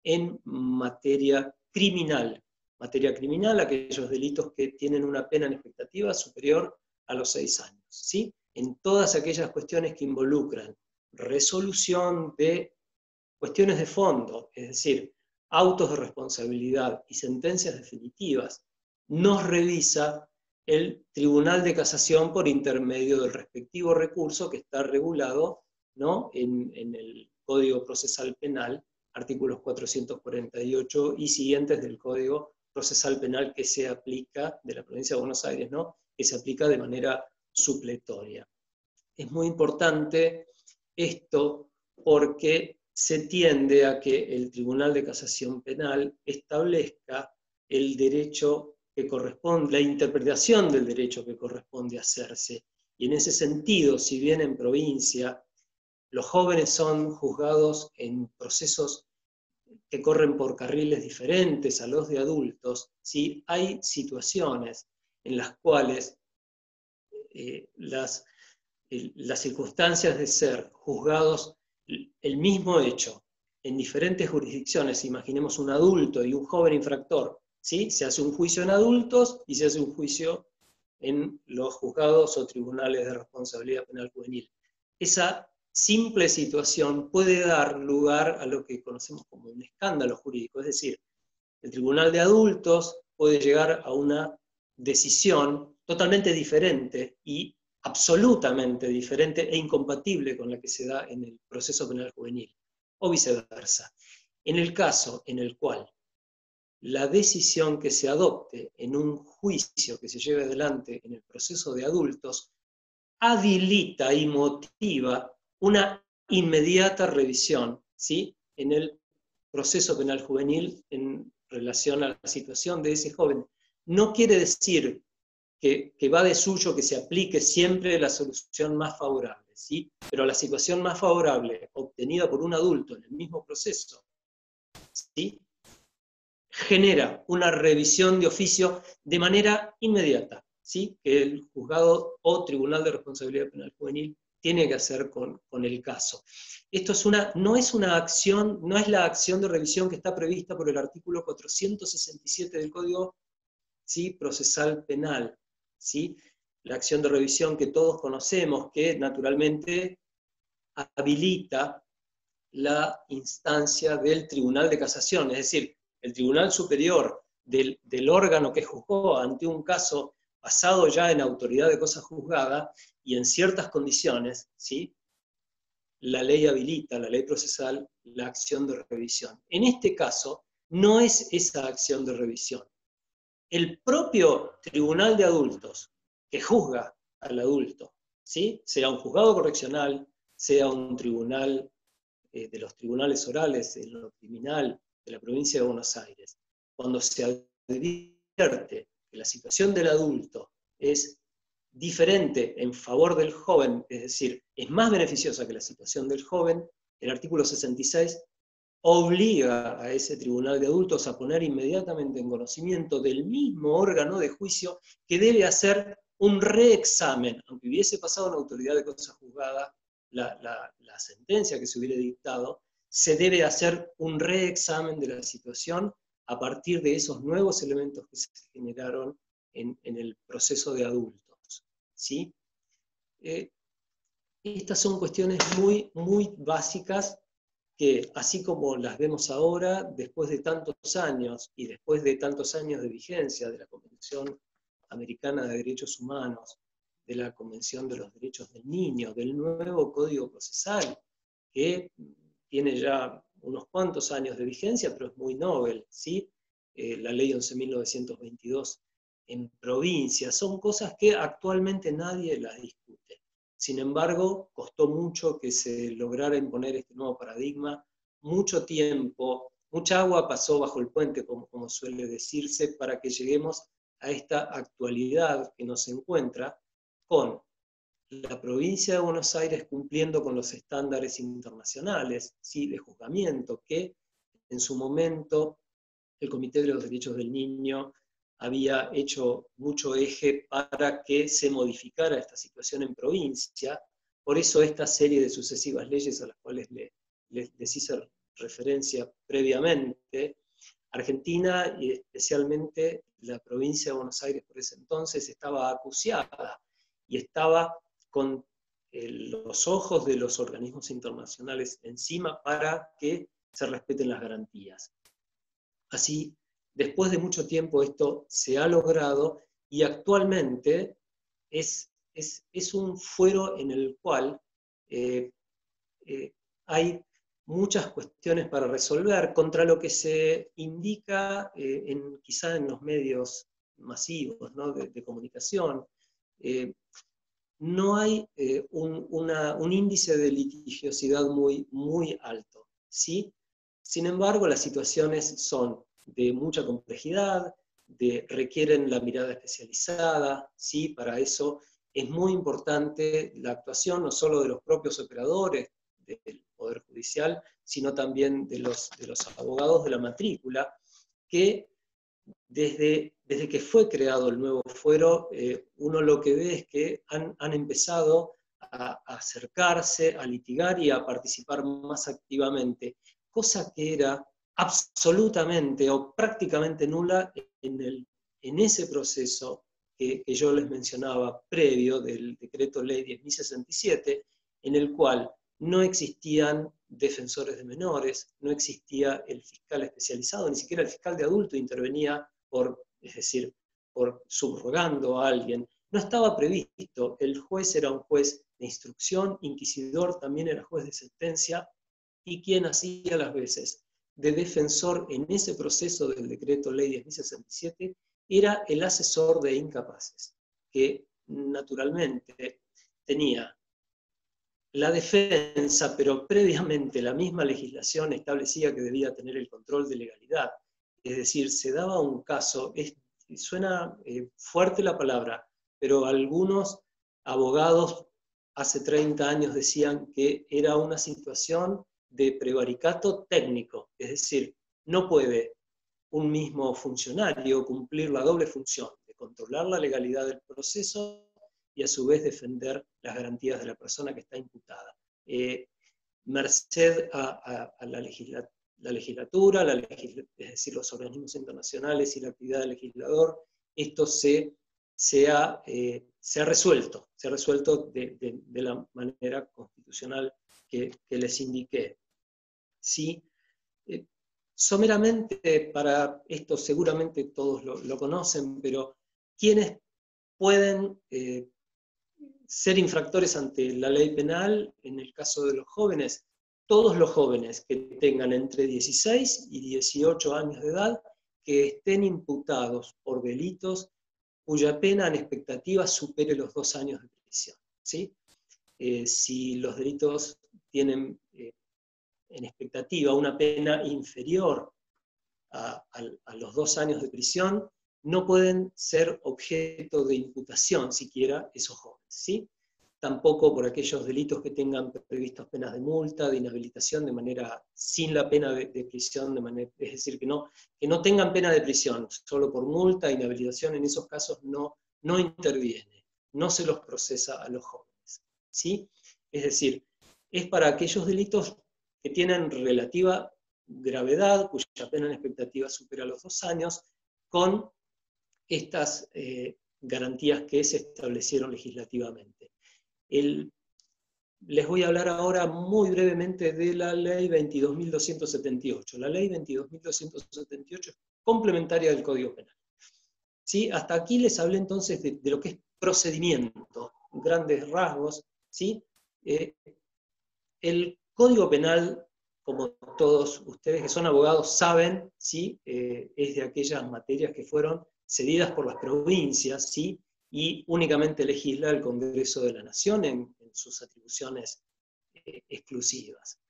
en materia criminal, aquellos delitos que tienen una pena en expectativa superior a los 6 años, ¿sí? En todas aquellas cuestiones que involucran resolución de cuestiones de fondo, es decir, autos de responsabilidad y sentencias definitivas, nos revisa el Tribunal de Casación por intermedio del respectivo recurso que está regulado, ¿no?, en el Código Procesal Penal, artículos 448 y siguientes del Código Procesal Penal que se aplica, de la Provincia de Buenos Aires, ¿no?, que se aplica de manera supletoria. Es muy importante esto porque se tiende a que el Tribunal de Casación Penal establezca el derecho que corresponde, la interpretación del derecho que corresponde hacerse. Y en ese sentido, si bien en provincia los jóvenes son juzgados en procesos que corren por carriles diferentes a los de adultos, ¿sí? Hay situaciones en las cuales las circunstancias de ser juzgados el mismo hecho en diferentes jurisdicciones, imaginemos un adulto y un joven infractor, ¿sí? Se hace un juicio en adultos y se hace un juicio en los juzgados o tribunales de responsabilidad penal juvenil. Esa simple situación puede dar lugar a lo que conocemos como un escándalo jurídico, es decir, el tribunal de adultos puede llegar a una decisión totalmente diferente y absolutamente diferente e incompatible con la que se da en el proceso penal juvenil, o viceversa. En el caso en el cual la decisión que se adopte en un juicio que se lleve adelante en el proceso de adultos habilita y motiva una inmediata revisión, ¿sí?, en el proceso penal juvenil en relación a la situación de ese joven. No quiere decir que va de suyo que se aplique siempre la solución más favorable, ¿sí? Pero la situación más favorable obtenida por un adulto en el mismo proceso, ¿sí?, genera una revisión de oficio de manera inmediata, ¿sí?, que el juzgado o tribunal de responsabilidad penal juvenil tiene que hacer con el caso. Esto no es una acción, no es la acción de revisión que está prevista por el artículo 467 del Código, ¿sí?, procesal penal, ¿sí?, la acción de revisión que todos conocemos, que naturalmente habilita la instancia del Tribunal de Casación, es decir, el Tribunal Superior del órgano que juzgó ante un caso basado ya en autoridad de cosa juzgada y en ciertas condiciones, ¿sí?, la ley habilita, la ley procesal, la acción de revisión. En este caso, no es esa acción de revisión. El propio tribunal de adultos que juzga al adulto, ¿sí?, sea un juzgado correccional, sea un tribunal de los tribunales orales, en lo criminal de la provincia de Buenos Aires, cuando se advierte que la situación del adulto es diferente en favor del joven, es decir, es más beneficiosa que la situación del joven, el artículo 66 obliga a ese tribunal de adultos a poner inmediatamente en conocimiento del mismo órgano de juicio que debe hacer un reexamen, aunque hubiese pasado en autoridad de cosa juzgada la sentencia que se hubiera dictado, se debe hacer un reexamen de la situación a partir de esos nuevos elementos que se generaron en el proceso de adultos, ¿sí? Estas son cuestiones muy, muy básicas que, así como las vemos ahora, después de tantos años y después de tantos años de vigencia de la Convención Americana de Derechos Humanos, de la Convención de los Derechos del Niño, del nuevo Código Procesal, que tiene ya unos cuantos años de vigencia, pero es muy novel, ¿sí? La Ley 11.922 en provincia, son cosas que actualmente nadie las discute. Sin embargo, costó mucho que se lograra imponer este nuevo paradigma, mucho tiempo, mucha agua pasó bajo el puente, como suele decirse, para que lleguemos a esta actualidad que nos encuentra con la provincia de Buenos Aires cumpliendo con los estándares internacionales, ¿sí?, de juzgamiento, que en su momento el Comité de los Derechos del Niño había hecho mucho eje para que se modificara esta situación en provincia. Por eso esta serie de sucesivas leyes a las cuales les hice referencia previamente, Argentina y especialmente la provincia de Buenos Aires por ese entonces estaba acuciada y estaba con los ojos de los organismos internacionales encima para que se respeten las garantías. Así, después de mucho tiempo esto se ha logrado y actualmente es un fuero en el cual hay muchas cuestiones para resolver contra lo que se indica quizá en los medios masivos, ¿no?, de comunicación. No hay un índice de litigiosidad muy, muy alto, ¿sí? Sin embargo, las situaciones son de mucha complejidad, requieren la mirada especializada, ¿sí? Para eso es muy importante la actuación no solo de los propios operadores del Poder Judicial, sino también de los abogados de la matrícula, que desde que fue creado el nuevo fuero, uno lo que ve es que han empezado a acercarse, a litigar y a participar más activamente, cosa que era absolutamente o prácticamente nula en ese proceso que yo les mencionaba previo del Decreto Ley 10.067, en el cual no existían defensores de menores, no existía el fiscal especializado, ni siquiera el fiscal de adulto intervenía es decir, por subrogando a alguien. No estaba previsto, el juez era un juez de instrucción, inquisidor, también era juez de sentencia, y quien hacía las veces de defensor en ese proceso del Decreto Ley 10.067 era el asesor de incapaces, que naturalmente tenía la defensa, pero previamente la misma legislación establecía que debía tener el control de legalidad. Es decir, se daba un caso, suena fuerte la palabra, pero algunos abogados hace 30 años decían que era una situación de prevaricato técnico, es decir, no puede un mismo funcionario cumplir la doble función de controlar la legalidad del proceso y a su vez defender las garantías de la persona que está imputada. Merced a la legislatura, es decir, los organismos internacionales y la actividad del legislador, esto se ha resuelto de la manera constitucional que les indiqué. ¿Sí? Someramente, para esto seguramente todos lo conocen, pero ¿quiénes pueden ser infractores ante la ley penal en el caso de los jóvenes? Todos los jóvenes que tengan entre 16 y 18 años de edad, que estén imputados por delitos cuya pena en expectativa supere los 2 años de prisión. ¿Sí? Si los delitos tienen en expectativa una pena inferior a los 2 años de prisión, no pueden ser objeto de imputación siquiera esos jóvenes, ¿sí? Tampoco por aquellos delitos que tengan previstos penas de multa, de inhabilitación de manera, sin la pena de prisión, es decir, que no tengan pena de prisión, solo por multa, inhabilitación, en esos casos no interviene, no se los procesa a los jóvenes, ¿sí? Es decir, es para aquellos delitos que tienen relativa gravedad, cuya pena en expectativa supera los 2 años, con estas garantías que se establecieron legislativamente. Les voy a hablar ahora muy brevemente de la Ley 22.278. La Ley 22.278 es complementaria del Código Penal. ¿Sí? Hasta aquí les hablé entonces de lo que es procedimiento, grandes rasgos. ¿Sí? El Código Penal, como todos ustedes que son abogados saben, ¿sí? Es de aquellas materias que fueron cedidas por las provincias, ¿sí? Y únicamente legisla el Congreso de la Nación en sus atribuciones exclusivas.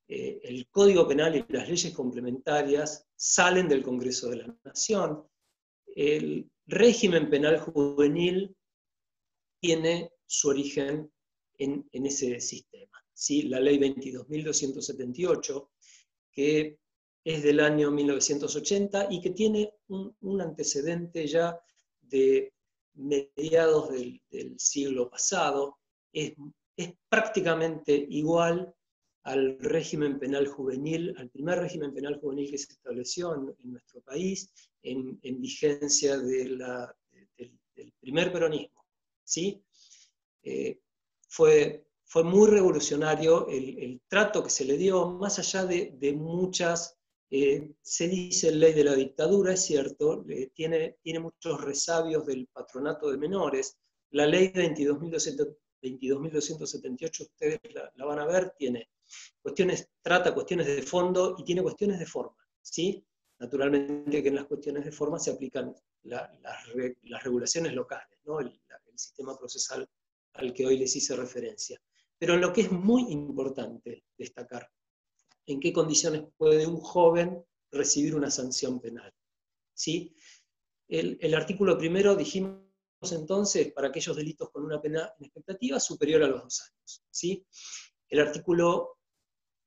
El Código Penal y las leyes complementarias salen del Congreso de la Nación. El régimen penal juvenil tiene su origen en ese sistema. ¿Sí? La Ley 22.278, que es del año 1980 y que tiene un antecedente ya de mediados del siglo pasado, es prácticamente igual al régimen penal juvenil, al primer régimen penal juvenil que se estableció en nuestro país, en vigencia del primer peronismo. ¿Sí? Fue muy revolucionario el trato que se le dio, más allá de muchas, se dice ley de la dictadura, es cierto, tiene muchos resabios del patronato de menores. La ley 22.278, ustedes la van a ver, trata cuestiones de fondo y tiene cuestiones de forma, ¿sí? Naturalmente que en las cuestiones de forma se aplican las regulaciones locales, ¿no? el sistema procesal al que hoy les hice referencia. Pero en lo que es muy importante destacar, en qué condiciones puede un joven recibir una sanción penal. ¿Sí? El artículo primero, dijimos entonces, para aquellos delitos con una pena en expectativa superior a los 2 años. ¿Sí? El artículo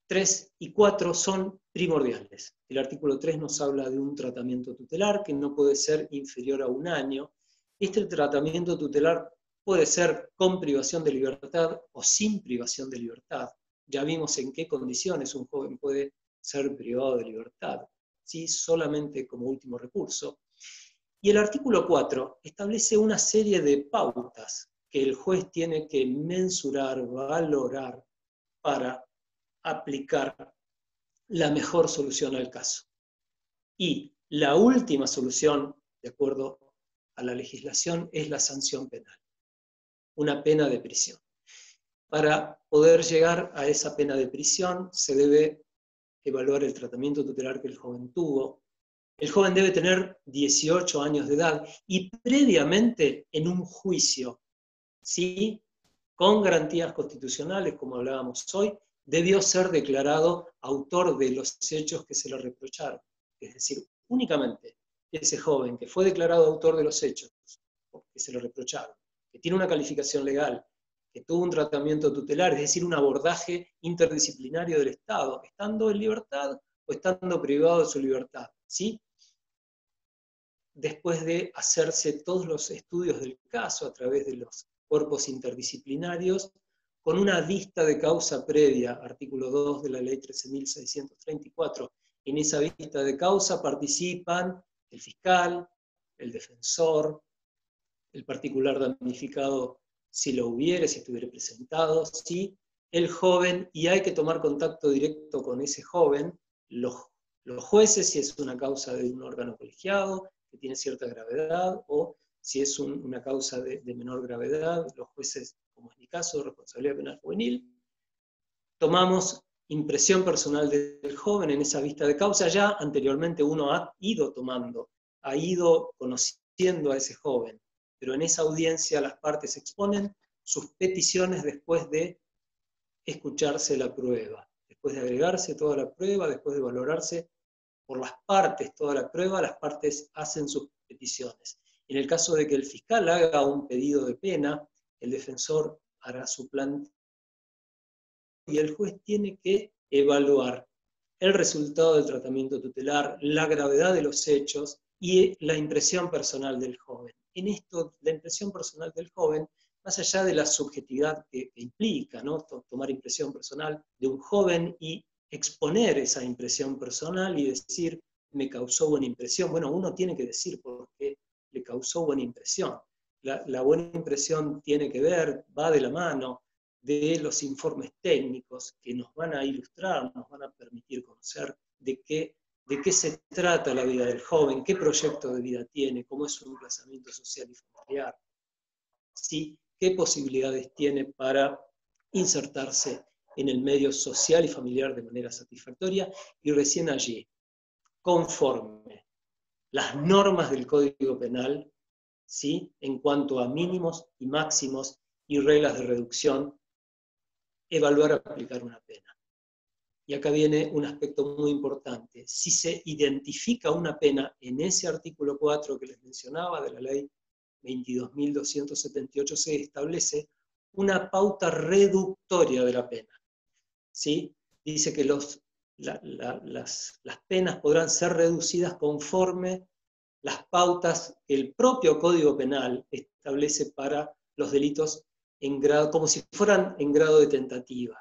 3 y 4 son primordiales. El artículo 3 nos habla de un tratamiento tutelar que no puede ser inferior a 1 año. Este tratamiento tutelar puede ser con privación de libertad o sin privación de libertad. Ya vimos en qué condiciones un joven puede ser privado de libertad, ¿sí? Solamente como último recurso. Y el artículo 4 establece una serie de pautas que el juez tiene que mensurar, valorar, para aplicar la mejor solución al caso. Y la última solución, de acuerdo a la legislación, es la sanción penal, una pena de prisión. Para poder llegar a esa pena de prisión se debe evaluar el tratamiento tutelar que el joven tuvo. El joven debe tener 18 años de edad y previamente en un juicio, ¿sí?, con garantías constitucionales, como hablábamos hoy, debió ser declarado autor de los hechos que se le reprocharon. Es decir, únicamente ese joven que fue declarado autor de los hechos que se le reprocharon, que tiene una calificación legal, que tuvo un tratamiento tutelar, es decir, un abordaje interdisciplinario del Estado, estando en libertad o estando privado de su libertad, ¿sí? Después de hacerse todos los estudios del caso a través de los cuerpos interdisciplinarios, con una vista de causa previa, artículo 2 de la ley 13.634. En esa vista de causa participan el fiscal, el defensor, el particular damnificado si lo hubiere, si estuviera presentado, ¿sí?, el joven, y hay que tomar contacto directo con ese joven, los jueces, si es una causa de un órgano colegiado, que tiene cierta gravedad, o si es una causa de menor gravedad, los jueces, como es mi caso, responsabilidad penal juvenil, tomamos impresión personal del joven en esa vista de causa. Ya anteriormente uno ha ido tomando, ha ido conociendo a ese joven, pero en esa audiencia las partes exponen sus peticiones después de escucharse la prueba, después de agregarse toda la prueba, después de valorarse por las partes toda la prueba, las partes hacen sus peticiones. En el caso de que el fiscal haga un pedido de pena, el defensor hará su planteo y el juez tiene que evaluar el resultado del tratamiento tutelar, la gravedad de los hechos y la impresión personal del joven. En esto, la impresión personal del joven, más allá de la subjetividad que implica, ¿no?, tomar impresión personal de un joven y exponer esa impresión personal y decir, me causó buena impresión. Bueno, uno tiene que decir por qué le causó buena impresión. La buena impresión tiene que ver, va de la mano de los informes técnicos que nos van a ilustrar, nos van a permitir conocer de qué se trata la vida del joven, qué proyecto de vida tiene, cómo es su emplazamiento social y familiar, ¿sí?, qué posibilidades tiene para insertarse en el medio social y familiar de manera satisfactoria, y recién allí, conforme las normas del Código Penal, ¿sí?, en cuanto a mínimos y máximos y reglas de reducción, evaluar aplicar una pena. Y acá viene un aspecto muy importante. Si se identifica una pena en ese artículo 4 que les mencionaba de la ley 22.278, se establece una pauta reductoria de la pena, ¿sí? Dice que las penas podrán ser reducidas conforme las pautas que el propio Código Penal establece para los delitos en grado, como si fueran en grado de tentativa.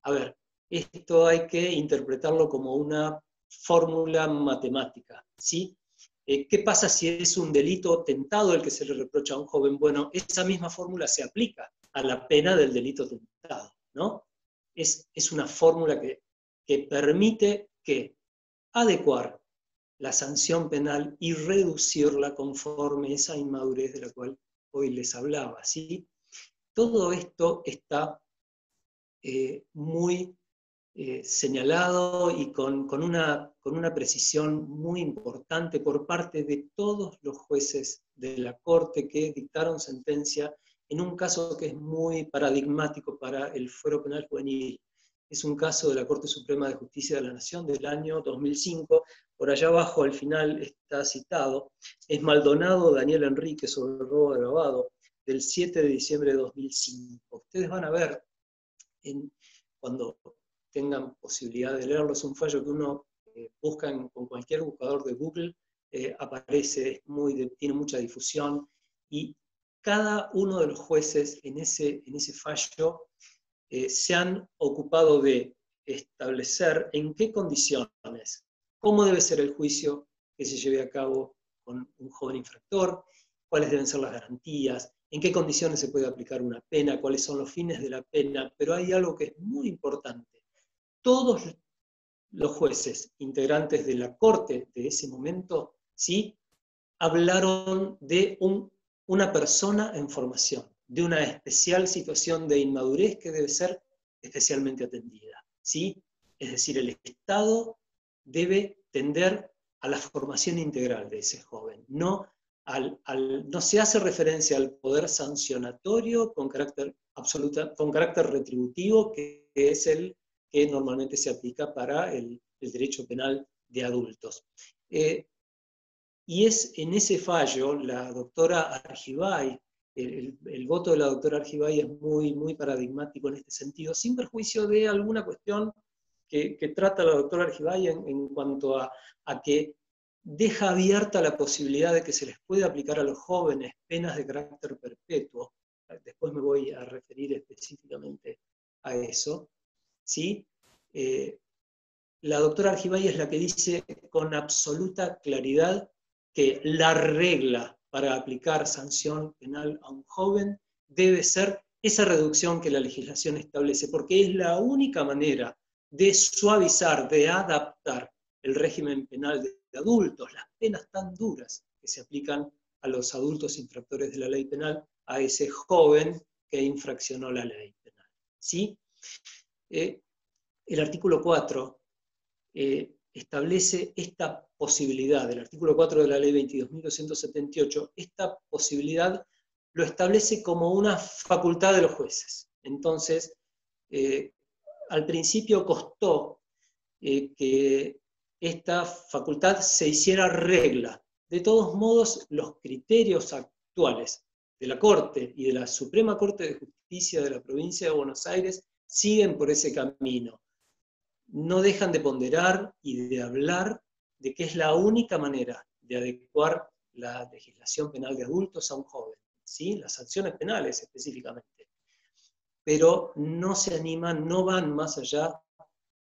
A ver, esto hay que interpretarlo como una fórmula matemática, ¿sí? ¿Qué pasa si es un delito tentado el que se le reprocha a un joven? Bueno, esa misma fórmula se aplica a la pena del delito tentado, ¿no? Es una fórmula que permite que adecuar la sanción penal y reducirla conforme esa inmadurez de la cual hoy les hablaba, ¿sí? Todo esto está muy señalado y con una precisión muy importante por parte de todos los jueces de la Corte que dictaron sentencia en un caso que es muy paradigmático para el fuero penal juvenil. Es un caso de la Corte Suprema de Justicia de la Nación del año 2005, por allá abajo al final está citado, es Maldonado Daniel Enrique sobre el robo agravado, del 7 de diciembre de 2005. Ustedes van a ver, cuando tengan posibilidad de leerlo. Es un fallo que uno busca con cualquier buscador de Google, aparece, tiene mucha difusión, y cada uno de los jueces en ese fallo se han ocupado de establecer en qué condiciones, cómo debe ser el juicio que se lleve a cabo con un joven infractor, cuáles deben ser las garantías, en qué condiciones se puede aplicar una pena, cuáles son los fines de la pena, pero hay algo que es muy importante. Todos los jueces integrantes de la corte de ese momento, ¿sí?, hablaron de una persona en formación, de una especial situación de inmadurez que debe ser especialmente atendida, ¿sí? Es decir, el Estado debe tender a la formación integral de ese joven, no se hace referencia al poder sancionatorio con carácter retributivo, que es el que normalmente se aplica para el derecho penal de adultos. Y es en ese fallo, la doctora Argibay, el voto de la doctora Argibay es muy, muy paradigmático en este sentido, sin perjuicio de alguna cuestión que trata la doctora Argibay en cuanto a que deja abierta la posibilidad de que se les pueda aplicar a los jóvenes penas de carácter perpetuo. Después me voy a referir específicamente a eso, ¿sí? La doctora Argibay es la que dice con absoluta claridad que la regla para aplicar sanción penal a un joven debe ser esa reducción que la legislación establece, porque es la única manera de suavizar, de adaptar el régimen penal de adultos, las penas tan duras que se aplican a los adultos infractores de la ley penal, a ese joven que infraccionó la ley penal, ¿sí? El artículo 4 establece esta posibilidad, el artículo 4 de la ley 22.278, esta posibilidad lo establece como una facultad de los jueces. Entonces, al principio costó que esta facultad se hiciera regla. De todos modos, los criterios actuales de la Corte y de la Suprema Corte de Justicia de la provincia de Buenos Aires siguen por ese camino. No dejan de ponderar y de hablar de que es la única manera de adecuar la legislación penal de adultos a un joven, ¿sí? Las sanciones penales específicamente. Pero no se animan, no van más allá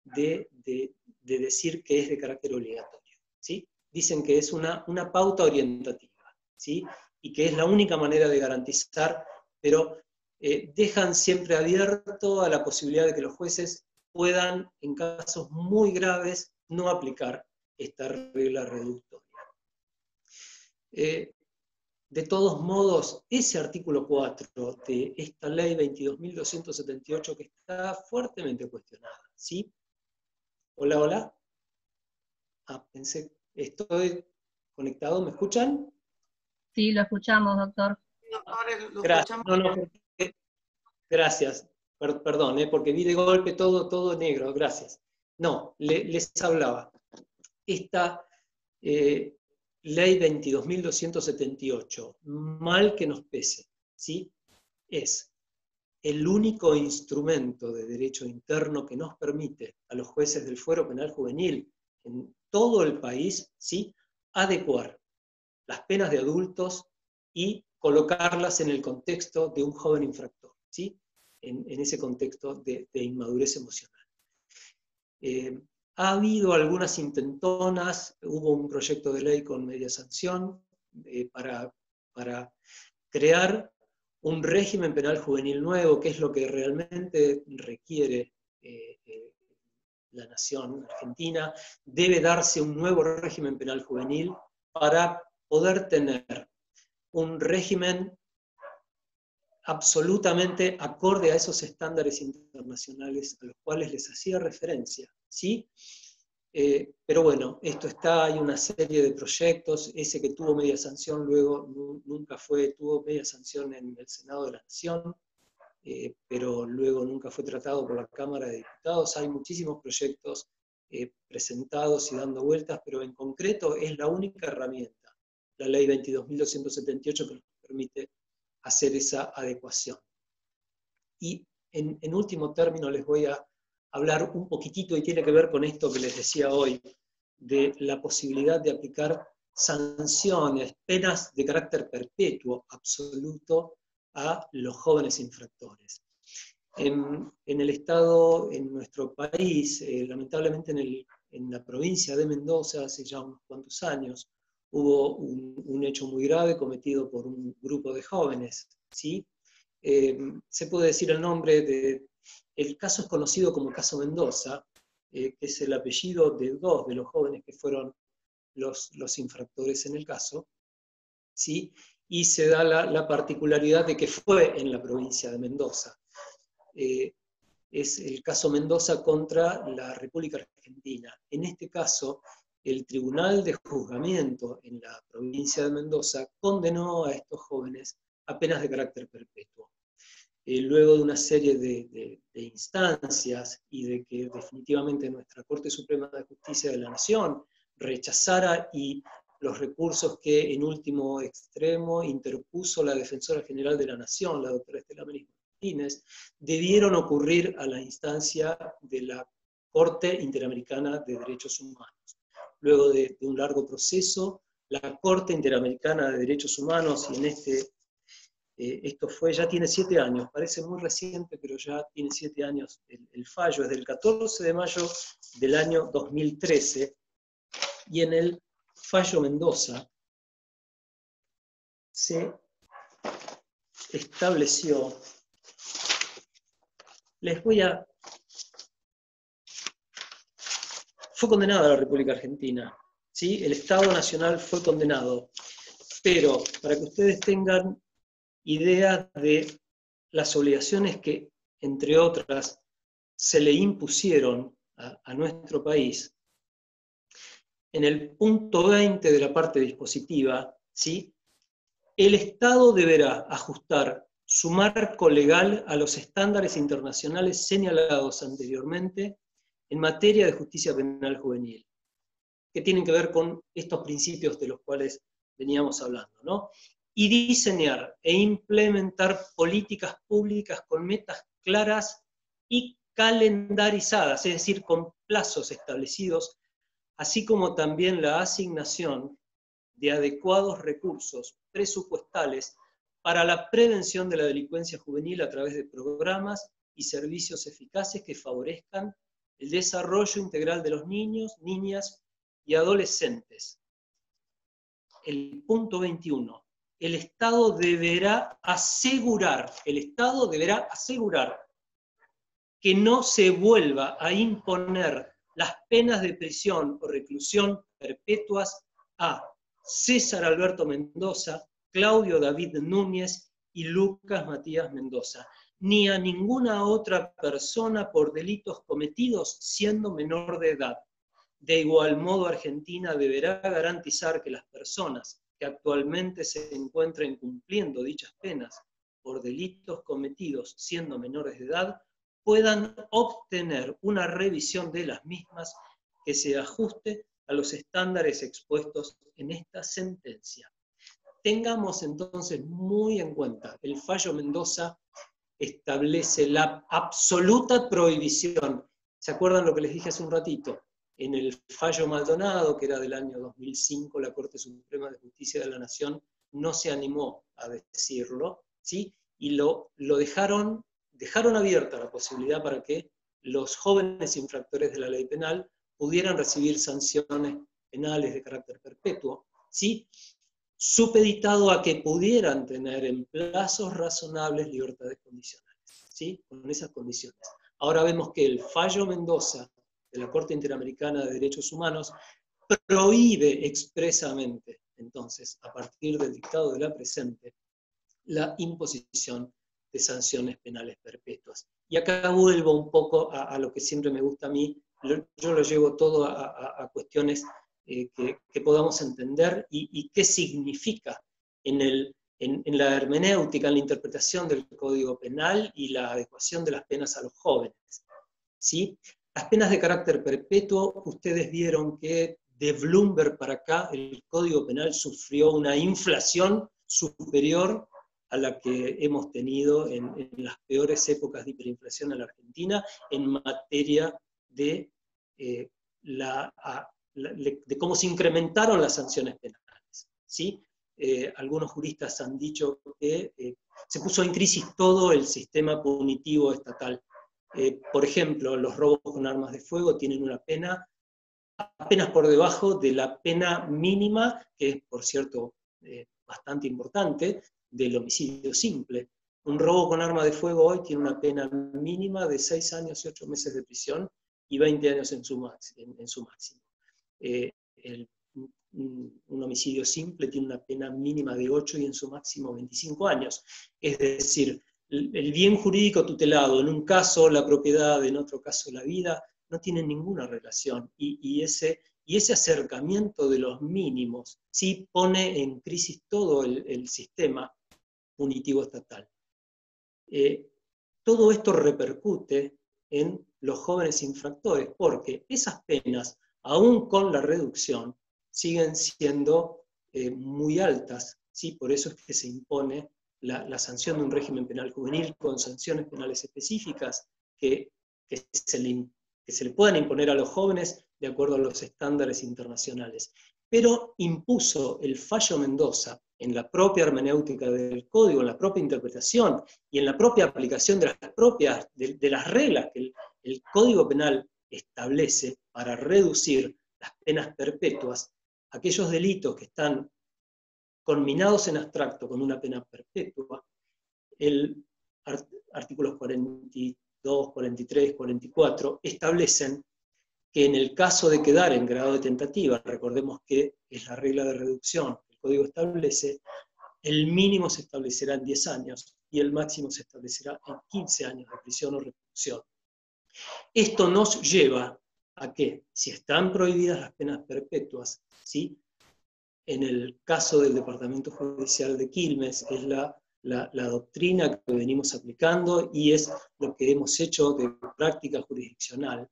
de decir que es de carácter obligatorio, ¿sí? Dicen que es una pauta orientativa, ¿sí? Y que es la única manera de garantizar, pero dejan siempre abierto a la posibilidad de que los jueces puedan, en casos muy graves, no aplicar esta regla reductoria. De todos modos, ese artículo 4 de esta ley 22.278 que está fuertemente cuestionada, ¿sí? Hola, hola. Pensé, estoy conectado, ¿me escuchan? Sí, lo escuchamos, doctor. Gracias. Gracias. Perdón, porque vi de golpe todo negro, gracias. No, les hablaba. Esta ley 22.278, mal que nos pese, ¿sí?, es el único instrumento de derecho interno que nos permite a los jueces del Fuero Penal Juvenil en todo el país, ¿sí?, adecuar las penas de adultos y colocarlas en el contexto de un joven infractor, ¿sí?, en ese contexto de inmadurez emocional. Ha habido algunas intentonas, hubo un proyecto de ley con media sanción para crear un régimen penal juvenil nuevo, que es lo que realmente requiere la nación argentina. Debe darse un nuevo régimen penal juvenil para poder tener un régimen absolutamente acorde a esos estándares internacionales a los cuales les hacía referencia, ¿sí? Pero bueno, hay una serie de proyectos, ese que tuvo media sanción luego tuvo media sanción en el Senado de la Nación, pero luego nunca fue tratado por la Cámara de Diputados. Hay muchísimos proyectos presentados y dando vueltas, pero en concreto es la única herramienta, la ley 22.278, que nos permite hacer esa adecuación. Y en último término les voy a hablar un poquitito, y tiene que ver con esto que les decía hoy, de la posibilidad de aplicar sanciones, penas de carácter perpetuo absoluto a los jóvenes infractores. En el Estado, en nuestro país, lamentablemente en la provincia de Mendoza, hace ya unos cuantos años, hubo un hecho muy grave cometido por un grupo de jóvenes, ¿sí? Se puede decir el nombre el caso es conocido como caso Mendoza, que es el apellido de dos de los jóvenes que fueron los infractores en el caso, ¿sí? Y se da la particularidad de que fue en la provincia de Mendoza. Es el caso Mendoza contra la República Argentina. En este caso, el Tribunal de Juzgamiento en la provincia de Mendoza condenó a estos jóvenes a penas de carácter perpetuo. Luego de una serie de instancias y de que definitivamente nuestra Corte Suprema de Justicia de la Nación rechazara y los recursos que en último extremo interpuso la Defensora General de la Nación, la doctora Estela Menis Martínez, debieron ocurrir a la instancia de la Corte Interamericana de Derechos Humanos. Luego de un largo proceso, la Corte Interamericana de Derechos Humanos, y en esto ya tiene 7 años, parece muy reciente, pero ya tiene 7 años el fallo, es del 14 de mayo del año 2013, y en el fallo Mendoza se estableció, fue condenada la República Argentina, ¿sí? El Estado Nacional fue condenado, pero para que ustedes tengan idea de las obligaciones que, entre otras, se le impusieron a nuestro país, en el punto 20 de la parte dispositiva, ¿sí? El Estado deberá ajustar su marco legal a los estándares internacionales señalados anteriormente en materia de justicia penal juvenil, que tienen que ver con estos principios de los cuales veníamos hablando, ¿no? Y diseñar e implementar políticas públicas con metas claras y calendarizadas, es decir, con plazos establecidos, así como también la asignación de adecuados recursos presupuestales para la prevención de la delincuencia juvenil a través de programas y servicios eficaces que favorezcan el desarrollo integral de los niños, niñas y adolescentes. El punto 21. El Estado deberá asegurar que no se vuelva a imponer las penas de prisión o reclusión perpetuas a César Alberto Mendoza, Claudio David Núñez y Lucas Matías Mendoza, ni a ninguna otra persona por delitos cometidos siendo menor de edad. De igual modo, Argentina deberá garantizar que las personas que actualmente se encuentren cumpliendo dichas penas por delitos cometidos siendo menores de edad puedan obtener una revisión de las mismas que se ajuste a los estándares expuestos en esta sentencia. Tengamos entonces muy en cuenta, el fallo Mendoza establece la absoluta prohibición. ¿Se acuerdan lo que les dije hace un ratito? En el fallo Maldonado, que era del año 2005, la Corte Suprema de Justicia de la Nación no se animó a decirlo, ¿sí? Y lo dejaron abierta la posibilidad para que los jóvenes infractores de la ley penal pudieran recibir sanciones penales de carácter perpetuo, ¿sí? Supeditado a que pudieran tener en plazos razonables libertades condicionales, ¿sí? Con esas condiciones. Ahora vemos que el fallo Mendoza de la Corte Interamericana de Derechos Humanos prohíbe expresamente, entonces, a partir del dictado de la presente, la imposición de sanciones penales perpetuas. Y acá vuelvo un poco a lo que siempre me gusta a mí, yo lo llevo todo a cuestiones que podamos entender y qué significa en la hermenéutica, en la interpretación del Código Penal y la adecuación de las penas a los jóvenes, ¿sí? Las penas de carácter perpetuo, ustedes vieron que de Bloomberg para acá el Código Penal sufrió una inflación superior a la que hemos tenido en las peores épocas de hiperinflación en la Argentina en materia de, de cómo se incrementaron las sanciones penales, ¿sí? Algunos juristas han dicho que se puso en crisis todo el sistema punitivo estatal. Por ejemplo, los robos con armas de fuego tienen una pena apenas por debajo de la pena mínima, que es, por cierto, bastante importante, del homicidio simple. Un robo con arma de fuego hoy tiene una pena mínima de 6 años y 8 meses de prisión y 20 años en su máximo. Un homicidio simple tiene una pena mínima de 8 y en su máximo 25 años. Es decir, el bien jurídico tutelado, en un caso la propiedad, en otro caso la vida, no tienen ninguna relación. Y ese acercamiento de los mínimos sí pone en crisis todo el sistema punitivo estatal. Todo esto repercute en los jóvenes infractores, porque esas penas, aún con la reducción, siguen siendo muy altas, ¿sí? Por eso es que se impone la sanción de un régimen penal juvenil con sanciones penales específicas que se le puedan imponer a los jóvenes de acuerdo a los estándares internacionales. Pero impuso el fallo Mendoza en la propia hermenéutica del código, en la propia interpretación y en la propia aplicación de las reglas que el Código Penal establece para reducir las penas perpetuas, aquellos delitos que están conminados en abstracto con una pena perpetua, el artículos 42, 43, 44, establecen que en el caso de quedar en grado de tentativa, recordemos que es la regla de reducción que el Código establece, el mínimo se establecerá en 10 años y el máximo se establecerá en 15 años de prisión o reclusión. Esto nos lleva a que, si están prohibidas las penas perpetuas, ¿sí? En el caso del Departamento Judicial de Quilmes, es la doctrina que venimos aplicando y es lo que hemos hecho de práctica jurisdiccional,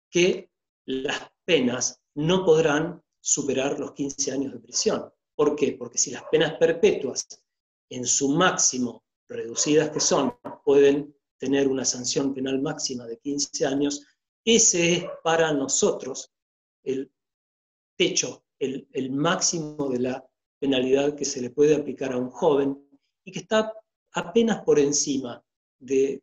que las penas no podrán superar los 15 años de prisión. ¿Por qué? Porque si las penas perpetuas, en su máximo, reducidas que son, pueden tener una sanción penal máxima de 15 años, ese es para nosotros el techo, el máximo de la penalidad que se le puede aplicar a un joven y que está apenas por encima de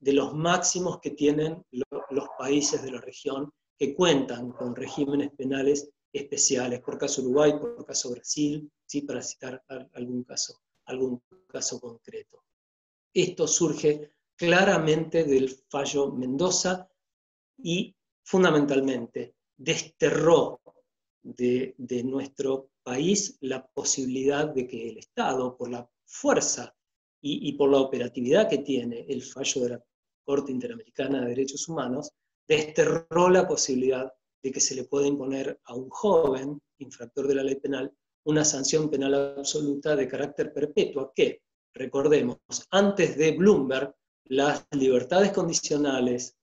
los máximos que tienen los países de la región que cuentan con regímenes penales especiales, por caso Uruguay, por caso Brasil, ¿sí? Para citar algún caso concreto. Esto surge claramente del fallo Mendoza y fundamentalmente desterró de nuestro país la posibilidad de que el Estado, por la fuerza y por la operatividad que tiene el fallo de la Corte Interamericana de Derechos Humanos, desterró la posibilidad de que se le pueda imponer a un joven infractor de la ley penal una sanción penal absoluta de carácter perpetuo, que, recordemos, antes de Bloomberg, las libertades condicionales,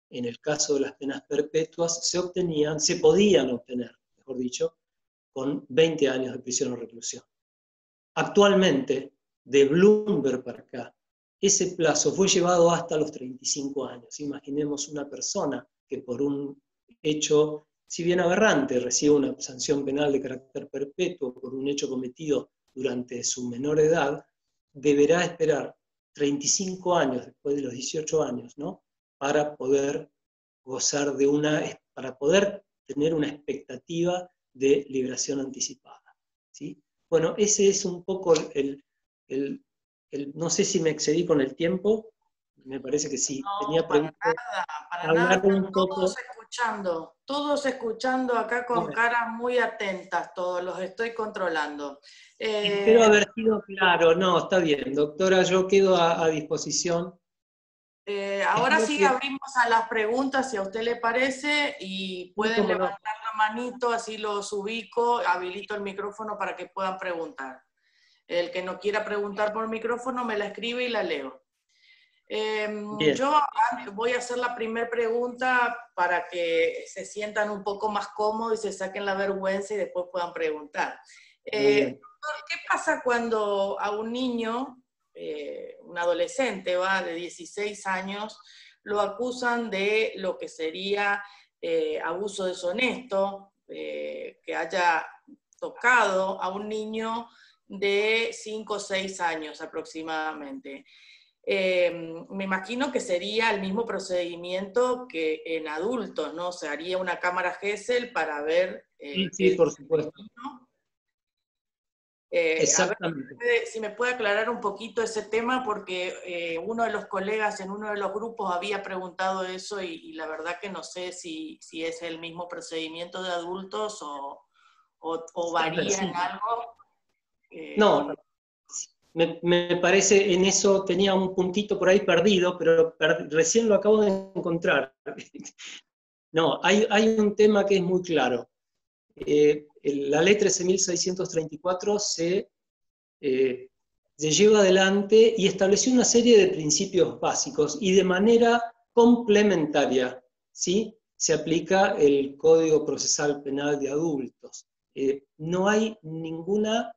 en el caso de las penas perpetuas, se podían obtener, mejor dicho, con 20 años de prisión o reclusión. Actualmente, de Bloomberg para acá, ese plazo fue llevado hasta los 35 años. Imaginemos una persona que por un hecho, si bien aberrante, recibe una sanción penal de carácter perpetuo por un hecho cometido durante su menor edad, deberá esperar 35 años después de los 18 años, ¿no? Para poder gozar para poder tener una expectativa de liberación anticipada, ¿sí? Bueno, ese es un poco no sé si me excedí con el tiempo, me parece que sí. No, tenía previsto para nada, un poco. todos escuchando acá con caras muy atentas, todos los estoy controlando. Espero haber sido claro. No, está bien, doctora, yo quedo a disposición. Ahora sí abrimos a las preguntas, si a usted le parece, y pueden levantar la manito, así los ubico, habilito el micrófono para que puedan preguntar. El que no quiera preguntar por micrófono me la escribe y la leo. Yo voy a hacer la primera pregunta para que se sientan un poco más cómodos y se saquen la vergüenza y después puedan preguntar. ¿Qué pasa cuando a un niño, un adolescente, de 16 años, lo acusan de lo que sería abuso deshonesto, que haya tocado a un niño de 5 o 6 años aproximadamente? Me imagino que sería el mismo procedimiento que en adultos, ¿no? Se haría una cámara Gesell para ver Sí, por supuesto. A ver Exactamente. si me puede aclarar un poquito ese tema, porque uno de los colegas en uno de los grupos había preguntado eso y la verdad que no sé si es el mismo procedimiento de adultos o varía en algo. No, me parece, en eso tenía un puntito por ahí perdido, pero recién lo acabo de encontrar. No, hay un tema que es muy claro. La ley 13.634 se lleva adelante y estableció una serie de principios básicos y de manera complementaria, ¿sí? Se aplica el Código Procesal Penal de Adultos. No hay ninguna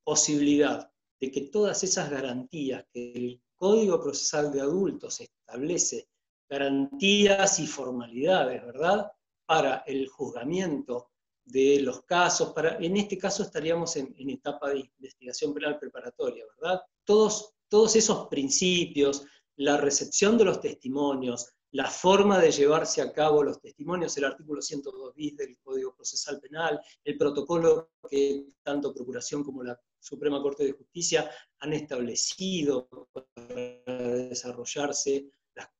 posibilidad de que todas esas garantías que el Código Procesal de Adultos establece, garantías y formalidades, ¿verdad?, para el juzgamiento de los casos, en este caso estaríamos en etapa de investigación penal preparatoria, ¿verdad? Todos esos principios, la recepción de los testimonios, la forma de llevarse a cabo los testimonios, el artículo 102 bis del Código Procesal Penal, el protocolo que tanto Procuración como la Suprema Corte de Justicia han establecido para desarrollarse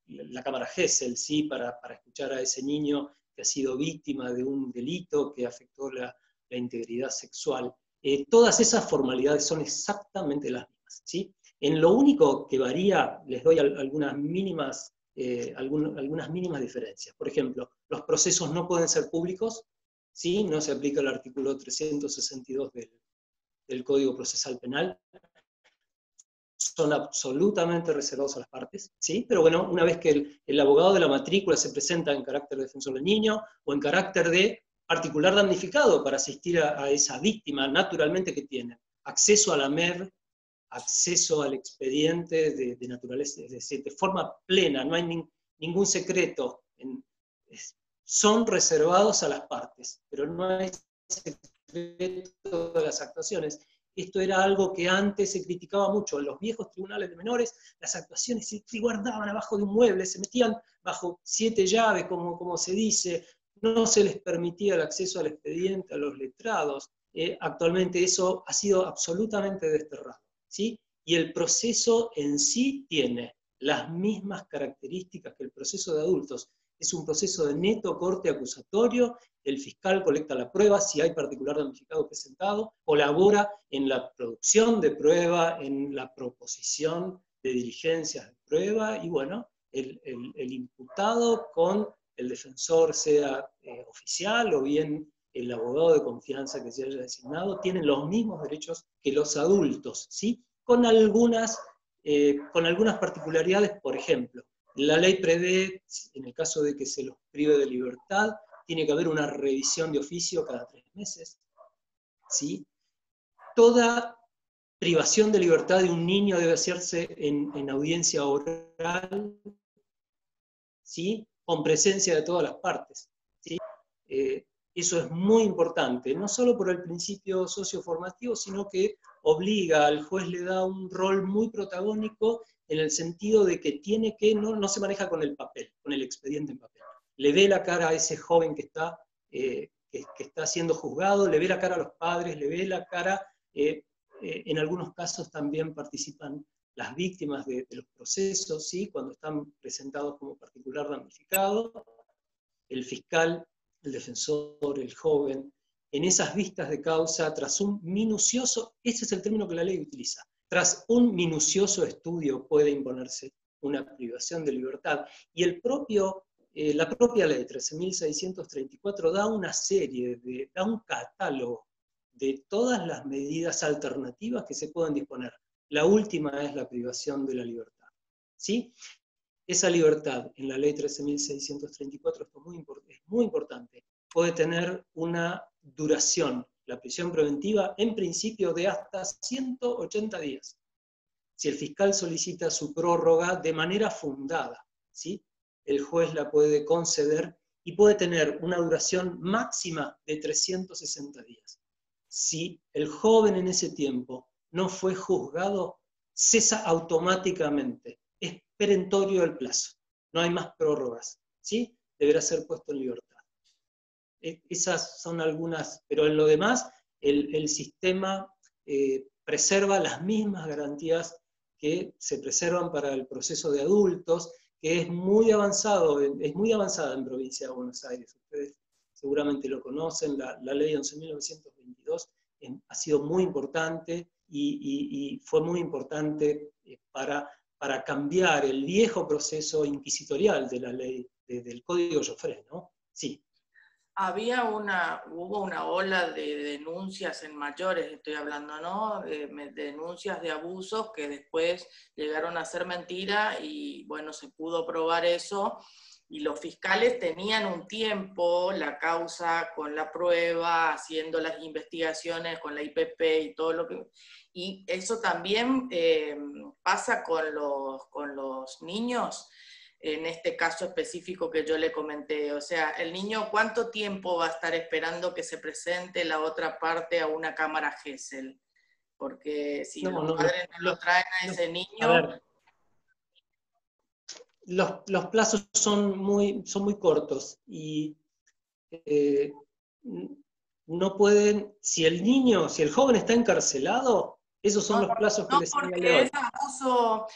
la cámara Gesell, ¿sí? Para escuchar a ese niño que ha sido víctima de un delito que afectó la integridad sexual. Todas esas formalidades son exactamente las mismas, ¿sí? En lo único que varía, les doy algunas mínimas diferencias. Por ejemplo, los procesos no pueden ser públicos, ¿sí? No se aplica el artículo 362 del Código Procesal Penal, son absolutamente reservados a las partes, ¿sí? Pero bueno, una vez que el abogado de la matrícula se presenta en carácter de defensor del niño o en carácter de particular damnificado para asistir a esa víctima, naturalmente que tiene acceso a la MER, acceso al expediente de naturaleza, es decir, de forma plena, no hay ningún secreto, son reservados a las partes, pero no hay secreto de las actuaciones. Esto era algo que antes se criticaba mucho. En los viejos tribunales de menores, las actuaciones se guardaban abajo de un mueble, se metían bajo 7 llaves, como se dice, no se les permitía el acceso al expediente, a los letrados. Actualmente eso ha sido absolutamente desterrado, ¿sí? Y el proceso en sí tiene las mismas características que el proceso de adultos. Es un proceso de neto corte acusatorio, el fiscal colecta la prueba, si hay particular damnificado presentado, colabora en la producción de prueba, en la proposición de diligencias de prueba, y bueno, el imputado con el defensor, sea oficial o bien el abogado de confianza que se haya designado, tienen los mismos derechos que los adultos, ¿sí? Con algunas particularidades. Por ejemplo, la ley prevé, en el caso de que se los prive de libertad, tiene que haber una revisión de oficio cada 3 meses, ¿sí? Toda privación de libertad de un niño debe hacerse en audiencia oral, ¿sí? Con presencia de todas las partes, ¿sí? Eso es muy importante, no solo por el principio socioformativo, sino que obliga, al juez le da un rol muy protagónico en el sentido de que no se maneja con el papel, con el expediente en papel. Le ve la cara a ese joven que está siendo juzgado, le ve la cara a los padres, le ve la cara, en algunos casos también participan las víctimas de los procesos, ¿sí? Cuando están presentados como particular damnificado, el fiscal, el defensor, el joven, en esas vistas de causa, tras un minucioso, ese es el término que la ley utiliza, tras un minucioso estudio puede imponerse una privación de libertad. Y la propia ley 13.634 da una serie, da un catálogo de todas las medidas alternativas que se pueden disponer. La última es la privación de la libertad, ¿sí? Esa libertad en la ley 13.634 es muy importante. Puede tener una duración la prisión preventiva en principio de hasta 180 días. Si el fiscal solicita su prórroga de manera fundada, ¿sí? El juez la puede conceder y puede tener una duración máxima de 360 días. Si el joven en ese tiempo no fue juzgado, cesa automáticamente. Es perentorio el plazo. No hay más prórrogas, ¿sí? Deberá ser puesto en libertad. Esas son algunas, pero en lo demás, el sistema preserva las mismas garantías que se preservan para el proceso de adultos, que es muy avanzado, es muy avanzada en Provincia de Buenos Aires. Ustedes seguramente lo conocen, la ley 11.922 ha sido muy importante y fue muy importante para cambiar el viejo proceso inquisitorial de la ley, del Código Joffre, ¿no? Sí. Hubo una ola de denuncias en mayores, estoy hablando, ¿no? Denuncias de abusos que después llegaron a ser mentira y bueno, se pudo probar eso y los fiscales tenían un tiempo la causa con la prueba, haciendo las investigaciones con la IPP y todo lo que... Y eso también pasa con los niños, en este caso específico que yo le comenté. O sea, el niño, ¿cuánto tiempo va a estar esperando que se presente la otra parte a una cámara Gesell? Porque si los padres no lo traen a ese niño... A ver, los plazos son muy cortos y no pueden, si el joven está encarcelado, esos son los plazos que les señalé hoy. Es abuso,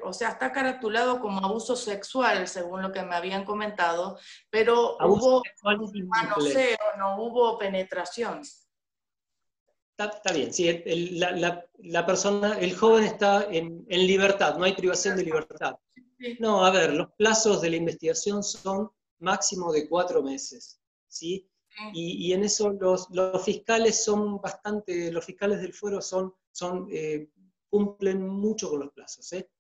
o sea, está caratulado como abuso sexual, según lo que me habían comentado, pero Abuso hubo manoseo, no hubo penetración. Está bien, sí, la persona, el joven está en libertad, no hay privación de libertad. No, a ver, los plazos de la investigación son máximo de 4 meses, ¿sí? Y en eso los fiscales son bastante, los fiscales del fuero cumplen mucho con los plazos, ¿eh?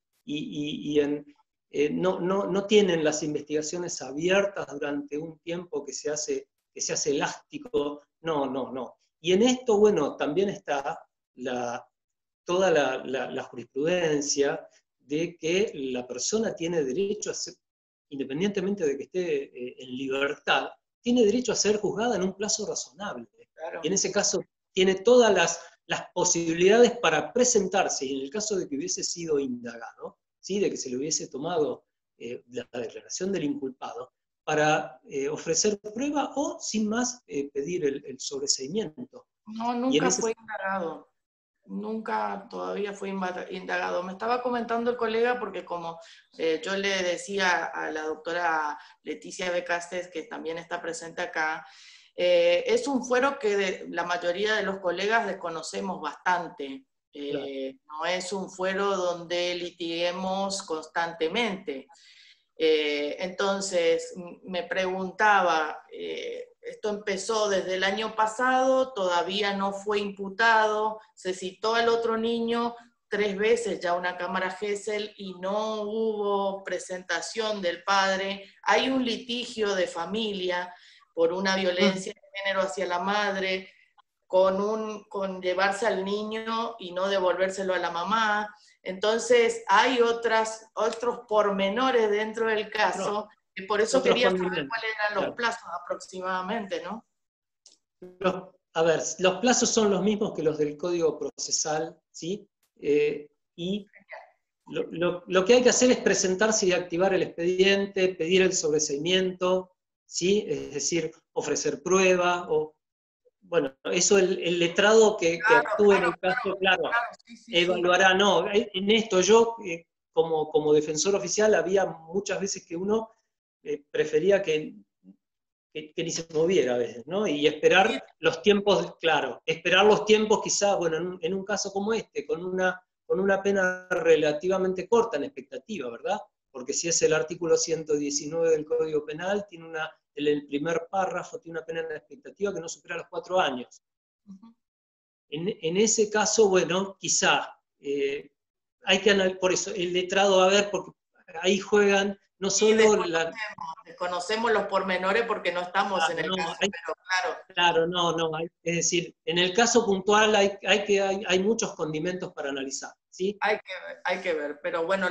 No tienen las investigaciones abiertas durante un tiempo que se hace elástico, no. Y en esto, bueno, también está toda la jurisprudencia de que la persona tiene derecho a ser, independientemente de que esté en libertad, tiene derecho a ser juzgada en un plazo razonable. Claro. Y en ese caso tiene todas las posibilidades para presentarse, y en el caso de que hubiese sido indagado, ¿sí? De que se le hubiese tomado la declaración del inculpado, para ofrecer prueba o, sin más, pedir el sobreseimiento. No, nunca fue indagado. Nunca todavía fue indagado. Me estaba comentando el colega porque como yo le decía a la doctora Leticia Becastes, que también está presente acá, es un fuero que la mayoría de los colegas desconocemos bastante. Claro. No es un fuero donde litiguemos constantemente. Entonces, me preguntaba, esto empezó desde el año pasado, todavía no fue imputado, se citó al otro niño 3 veces ya a una cámara Gesell y no hubo presentación del padre. Hay un litigio de familia por una violencia de género hacia la madre, con llevarse al niño y no devolvérselo a la mamá. Entonces, hay otros pormenores dentro del caso, y por eso quería saber cuáles eran los plazos aproximadamente, ¿no? A ver, los plazos son los mismos que los del Código Procesal, ¿sí? Y lo que hay que hacer es presentarse y activar el expediente, pedir el sobreseimiento, ¿sí? Es decir, ofrecer prueba, bueno, eso el letrado que actúe en el caso, claro, evaluará. No, en esto yo, como defensor oficial, había muchas veces que uno prefería que ni se moviera a veces, ¿no? Y esperar los tiempos, claro, esperar los tiempos quizá, bueno, en un caso como este, con una pena relativamente corta en expectativa, ¿verdad? Porque si es el artículo 119 del Código Penal, tiene el primer párrafo tiene una pena en expectativa que no supera los 4 años. En ese caso, bueno, quizá hay que analizar, por eso el letrado va a ver, porque ahí juegan no solo la... Desconocemos los pormenores porque no estamos Claro, en el no, caso, pero claro. Claro, no, es decir, en el caso puntual hay muchos condimentos para analizar, ¿sí? Hay que ver, pero bueno,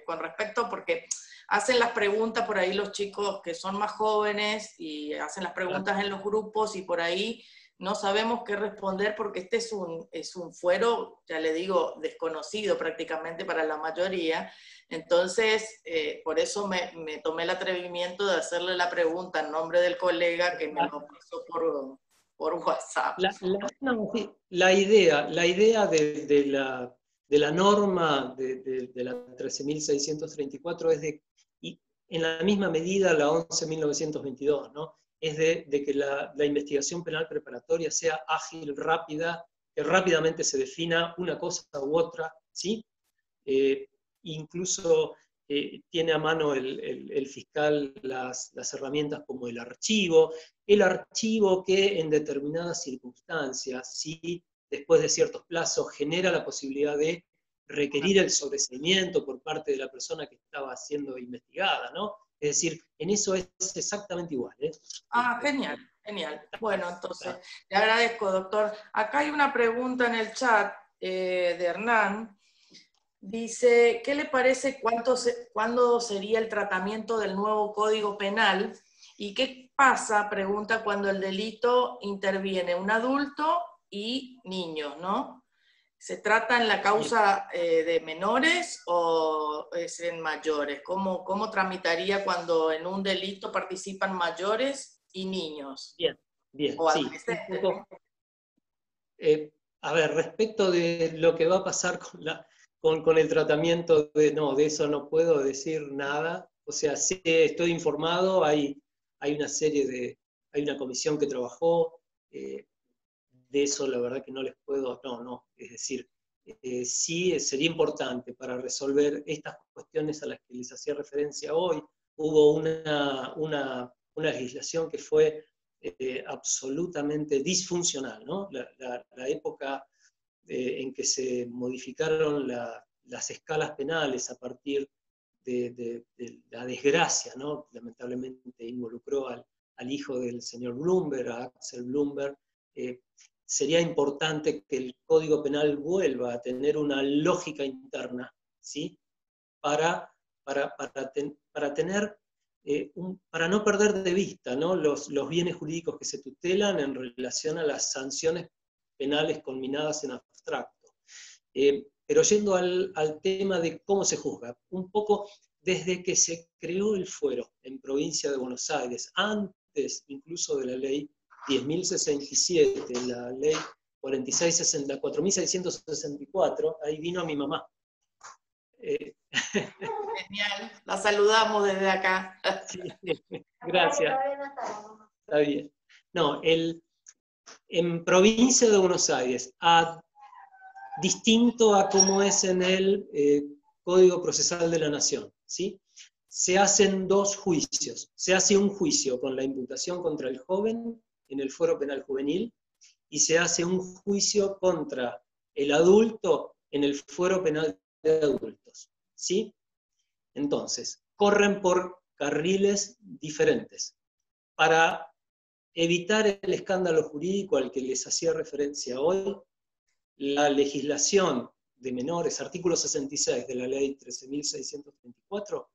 con respecto, porque hacen las preguntas por ahí los chicos que son más jóvenes y hacen las preguntas en los grupos y por ahí no sabemos qué responder porque este es un fuero, ya le digo, desconocido prácticamente para la mayoría. Entonces, por eso me tomé el atrevimiento de hacerle la pregunta en nombre del colega que me lo pasó por WhatsApp. La idea de la norma de la 13.634 es y en la misma medida la 11.922, ¿no? Es de que la investigación penal preparatoria sea ágil, rápida, que rápidamente se defina una cosa u otra, ¿sí? Incluso tiene a mano el fiscal las herramientas como el archivo que en determinadas circunstancias, ¿sí? Después de ciertos plazos, genera la posibilidad de requerir el sobreseimiento por parte de la persona que estaba siendo investigada, ¿no? Es decir, en eso es exactamente igual, ¿eh? Genial, genial. Bueno, entonces, le agradezco, doctor. Acá hay una pregunta en el chat de Hernán. Dice, ¿qué le parece cuándo sería el tratamiento del nuevo Código Penal? ¿Y qué pasa, pregunta, cuando el delito interviene un adulto y niños, ¿no? ¿Se trata en la causa de menores o es en mayores? ¿Cómo tramitaría cuando en un delito participan mayores y niños? Bien, o sí. A ver, respecto de lo que va a pasar con el tratamiento, de eso no puedo decir nada. O sea, sí estoy informado, hay una comisión que trabajó, de eso la verdad que no les puedo, es decir, sí sería importante para resolver estas cuestiones a las que les hacía referencia hoy. Hubo una legislación que fue absolutamente disfuncional, ¿no? La época en que se modificaron las escalas penales a partir de la desgracia, ¿no? Lamentablemente involucró al hijo del señor Bloomberg, a Axel Bloomberg. Sería importante que el Código Penal vuelva a tener una lógica interna, ¿sí? Para tener, para no perder de vista, ¿no? los bienes jurídicos que se tutelan en relación a las sanciones penales conminadas en abstracto. Pero yendo al tema de cómo se juzga, un poco desde que se creó el fuero en Provincia de Buenos Aires, antes incluso de la ley 10.067, la ley 4.664, ahí vino mi mamá. Genial, la saludamos desde acá. Sí, gracias. Está bien. No, en Provincia de Buenos Aires, distinto a cómo es en el Código Procesal de la Nación, ¿sí? Se hacen dos juicios. Se hace un juicio con la imputación contra el joven en el fuero penal juvenil y se hace un juicio contra el adulto en el fuero penal de adultos, ¿sí? Entonces, corren por carriles diferentes. Para evitar el escándalo jurídico al que les hacía referencia hoy, la legislación de menores, artículo 66 de la ley 13.634,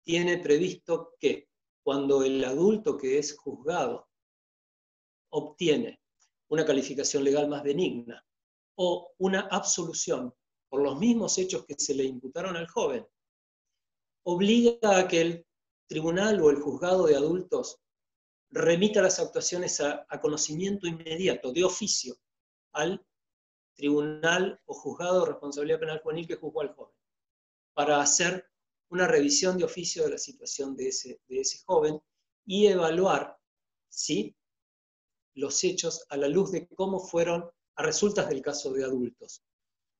tiene previsto que cuando el adulto que es juzgado obtiene una calificación legal más benigna o una absolución por los mismos hechos que se le imputaron al joven, obliga a que el tribunal o el juzgado de adultos remita las actuaciones a conocimiento inmediato, de oficio, al tribunal o juzgado de responsabilidad penal juvenil que juzgó al joven, para hacer una revisión de oficio de la situación de ese joven y evaluar, ¿sí?, los hechos a la luz de cómo fueron a resultas del caso de adultos.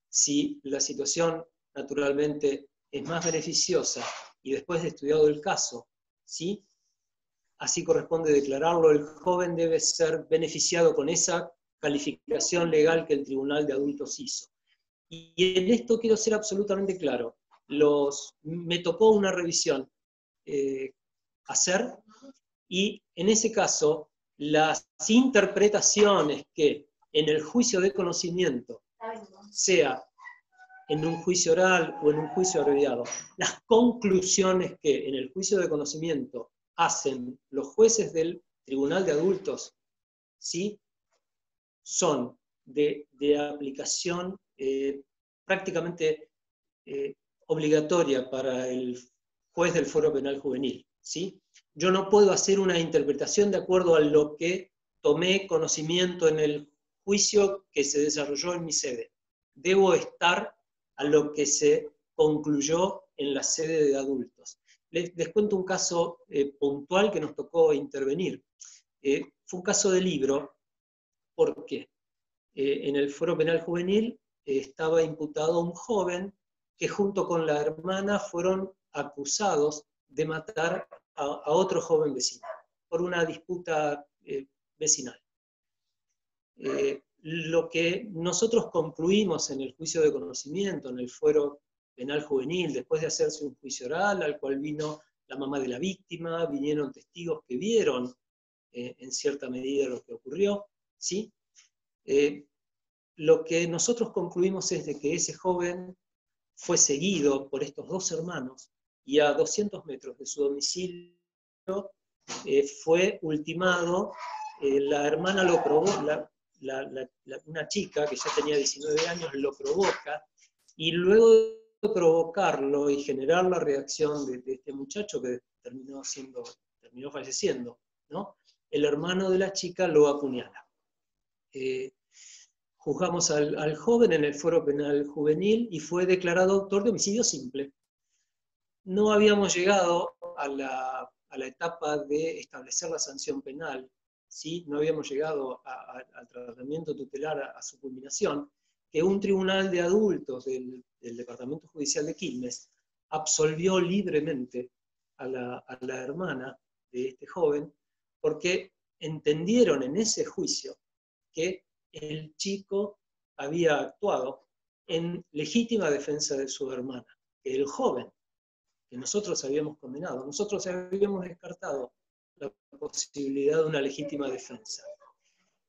Si la situación, naturalmente, es más beneficiosa y después de estudiado el caso, ¿sí?, así corresponde declararlo, el joven debe ser beneficiado con esa calificación legal que el tribunal de adultos hizo. Y en esto quiero ser absolutamente claro. me tocó una revisión hacer, y en ese caso las interpretaciones que en el juicio de conocimiento, sea en un juicio oral o en un juicio abreviado, las conclusiones que en el juicio de conocimiento hacen los jueces del Tribunal de Adultos, ¿sí?, son de aplicación prácticamente obligatoria para el juez del Foro Penal Juvenil, ¿sí? Yo no puedo hacer una interpretación de acuerdo a lo que tomé conocimiento en el juicio que se desarrolló en mi sede. Debo estar a lo que se concluyó en la sede de adultos. Les cuento un caso puntual que nos tocó intervenir. Fue un caso de libro. ¿Por qué? En el Foro Penal Juvenil estaba imputado un joven que junto con la hermana fueron acusados de matar a otro joven vecino por una disputa vecinal. Lo que nosotros concluimos en el juicio de conocimiento, en el Foro Penal Juvenil, después de hacerse un juicio oral al cual vino la mamá de la víctima, vinieron testigos que vieron en cierta medida lo que ocurrió, ¿sí? Lo que nosotros concluimos es de que ese joven fue seguido por estos dos hermanos y a 200 metros de su domicilio fue ultimado. La hermana lo probó, una chica que ya tenía 19 años lo provoca, y luego de provocarlo y generar la reacción de este muchacho que terminó falleciendo, ¿no?, el hermano de la chica lo apuñala. Juzgamos al joven en el Foro Penal Juvenil y fue declarado autor de homicidio simple. No habíamos llegado a la etapa de establecer la sanción penal, ¿sí? No habíamos llegado al tratamiento tutelar a su culminación, que un tribunal de adultos del Departamento Judicial de Quilmes absolvió libremente a la hermana de este joven, porque entendieron en ese juicio que el chico había actuado en legítima defensa de su hermana, que el joven que nosotros habíamos condenado, nosotros habíamos descartado la posibilidad de una legítima defensa.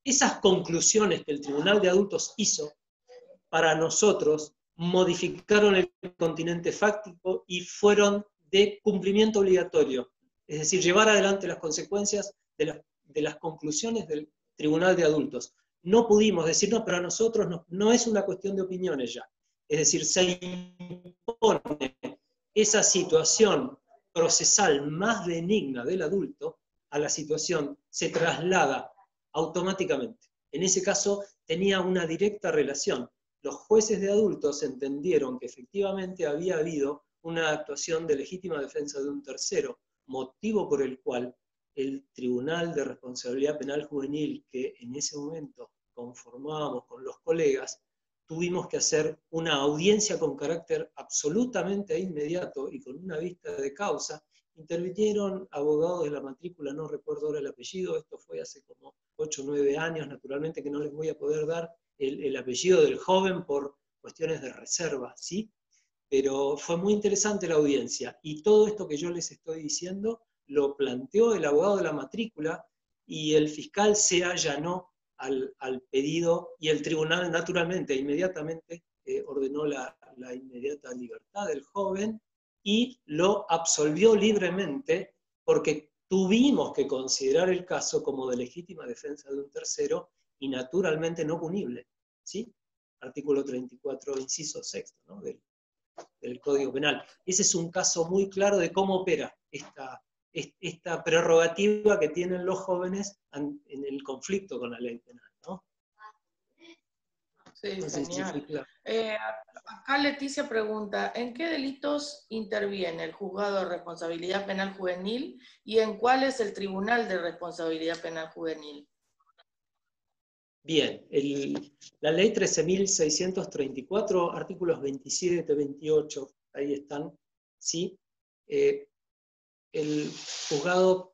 Esas conclusiones que el Tribunal de Adultos hizo, para nosotros, modificaron el continente fáctico y fueron de cumplimiento obligatorio, es decir, llevar adelante las consecuencias de las conclusiones del Tribunal de Adultos. No pudimos decir, no, pero a nosotros no es una cuestión de opiniones ya. Es decir, se impone esa situación procesal más benigna del adulto a la situación, se traslada automáticamente. En ese caso tenía una directa relación. Los jueces de adultos entendieron que efectivamente había habido una actuación de legítima defensa de un tercero, motivo por el cual el Tribunal de Responsabilidad Penal Juvenil, que en ese momento conformábamos con los colegas, tuvimos que hacer una audiencia con carácter absolutamente inmediato y con una vista de causa. Intervinieron abogados de la matrícula, no recuerdo ahora el apellido, esto fue hace como 8 o 9 años, naturalmente que no les voy a poder dar el apellido del joven por cuestiones de reserva, ¿sí? Pero fue muy interesante la audiencia, y todo esto que yo les estoy diciendo lo planteó el abogado de la matrícula, y el fiscal se allanó al pedido, y el tribunal naturalmente, inmediatamente, ordenó la inmediata libertad del joven, y lo absolvió libremente, porque tuvimos que considerar el caso como de legítima defensa de un tercero, y naturalmente no punible, ¿sí? Artículo 34, inciso 6, ¿no?, del Código Penal. Ese es un caso muy claro de cómo opera esta prerrogativa que tienen los jóvenes en el conflicto con la ley penal, ¿no? Sí, No sé si fue genial. claro. Acá Leticia pregunta, ¿en qué delitos interviene el Juzgado de Responsabilidad Penal Juvenil y en cuál es el Tribunal de Responsabilidad Penal Juvenil? Bien, la ley 13.634, artículos 27, 28, ahí están, ¿sí? El juzgado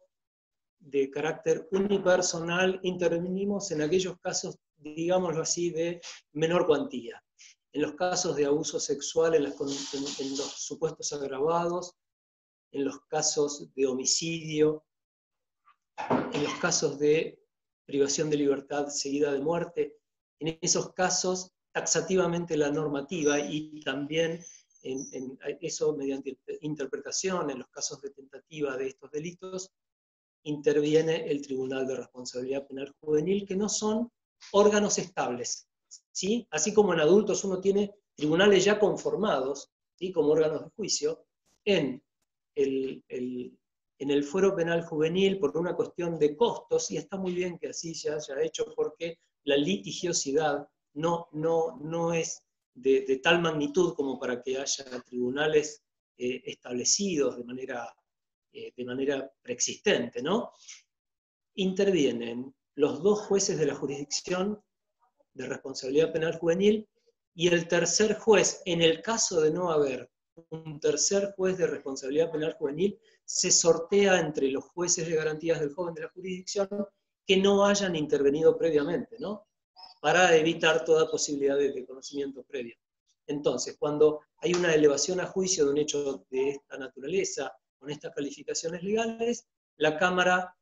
de carácter unipersonal intervenimos en aquellos casos, digámoslo así, de menor cuantía. en los casos de abuso sexual, en los supuestos agravados, en los casos de homicidio, en los casos de privación de libertad seguida de muerte. En esos casos, taxativamente la normativa y también eso mediante interpretación, en los casos de tentativa de estos delitos, interviene el Tribunal de Responsabilidad Penal Juvenil, que no son órganos estables, ¿sí? Así como en adultos uno tiene tribunales ya conformados, ¿sí?, como órganos de juicio, en el fuero penal juvenil, por una cuestión de costos, y está muy bien que así se haya hecho, porque la litigiosidad no es de tal magnitud como para que haya tribunales establecidos de manera preexistente, ¿no? Intervienen los dos jueces de la jurisdicción de responsabilidad penal juvenil y el tercer juez, en el caso de no haber un tercer juez de responsabilidad penal juvenil, se sortea entre los jueces de garantías del joven de la jurisdicción que no hayan intervenido previamente, ¿no?, para evitar toda posibilidad de conocimiento previo. Entonces, cuando hay una elevación a juicio de un hecho de esta naturaleza, con estas calificaciones legales, la Cámara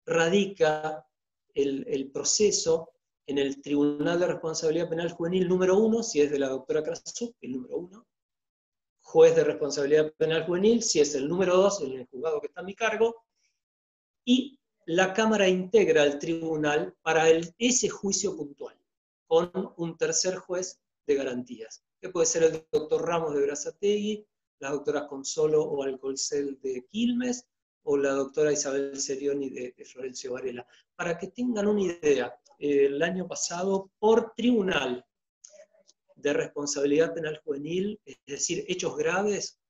radica el proceso en el Tribunal de Responsabilidad Penal Juvenil número 1, si es de la doctora Krasuk, el número 1, juez de responsabilidad penal juvenil, si es el número 2, en el juzgado que está a mi cargo, y la Cámara integra el tribunal para ese juicio puntual, con un tercer juez de garantías, que puede ser el doctor Ramos de Berazategui, la doctora Consolo o Alcolcel de Quilmes, o la doctora Isabel Serioni de Florencio Varela. Para que tengan una idea, el año pasado, por tribunal de responsabilidad penal juvenil, es decir, hechos graves,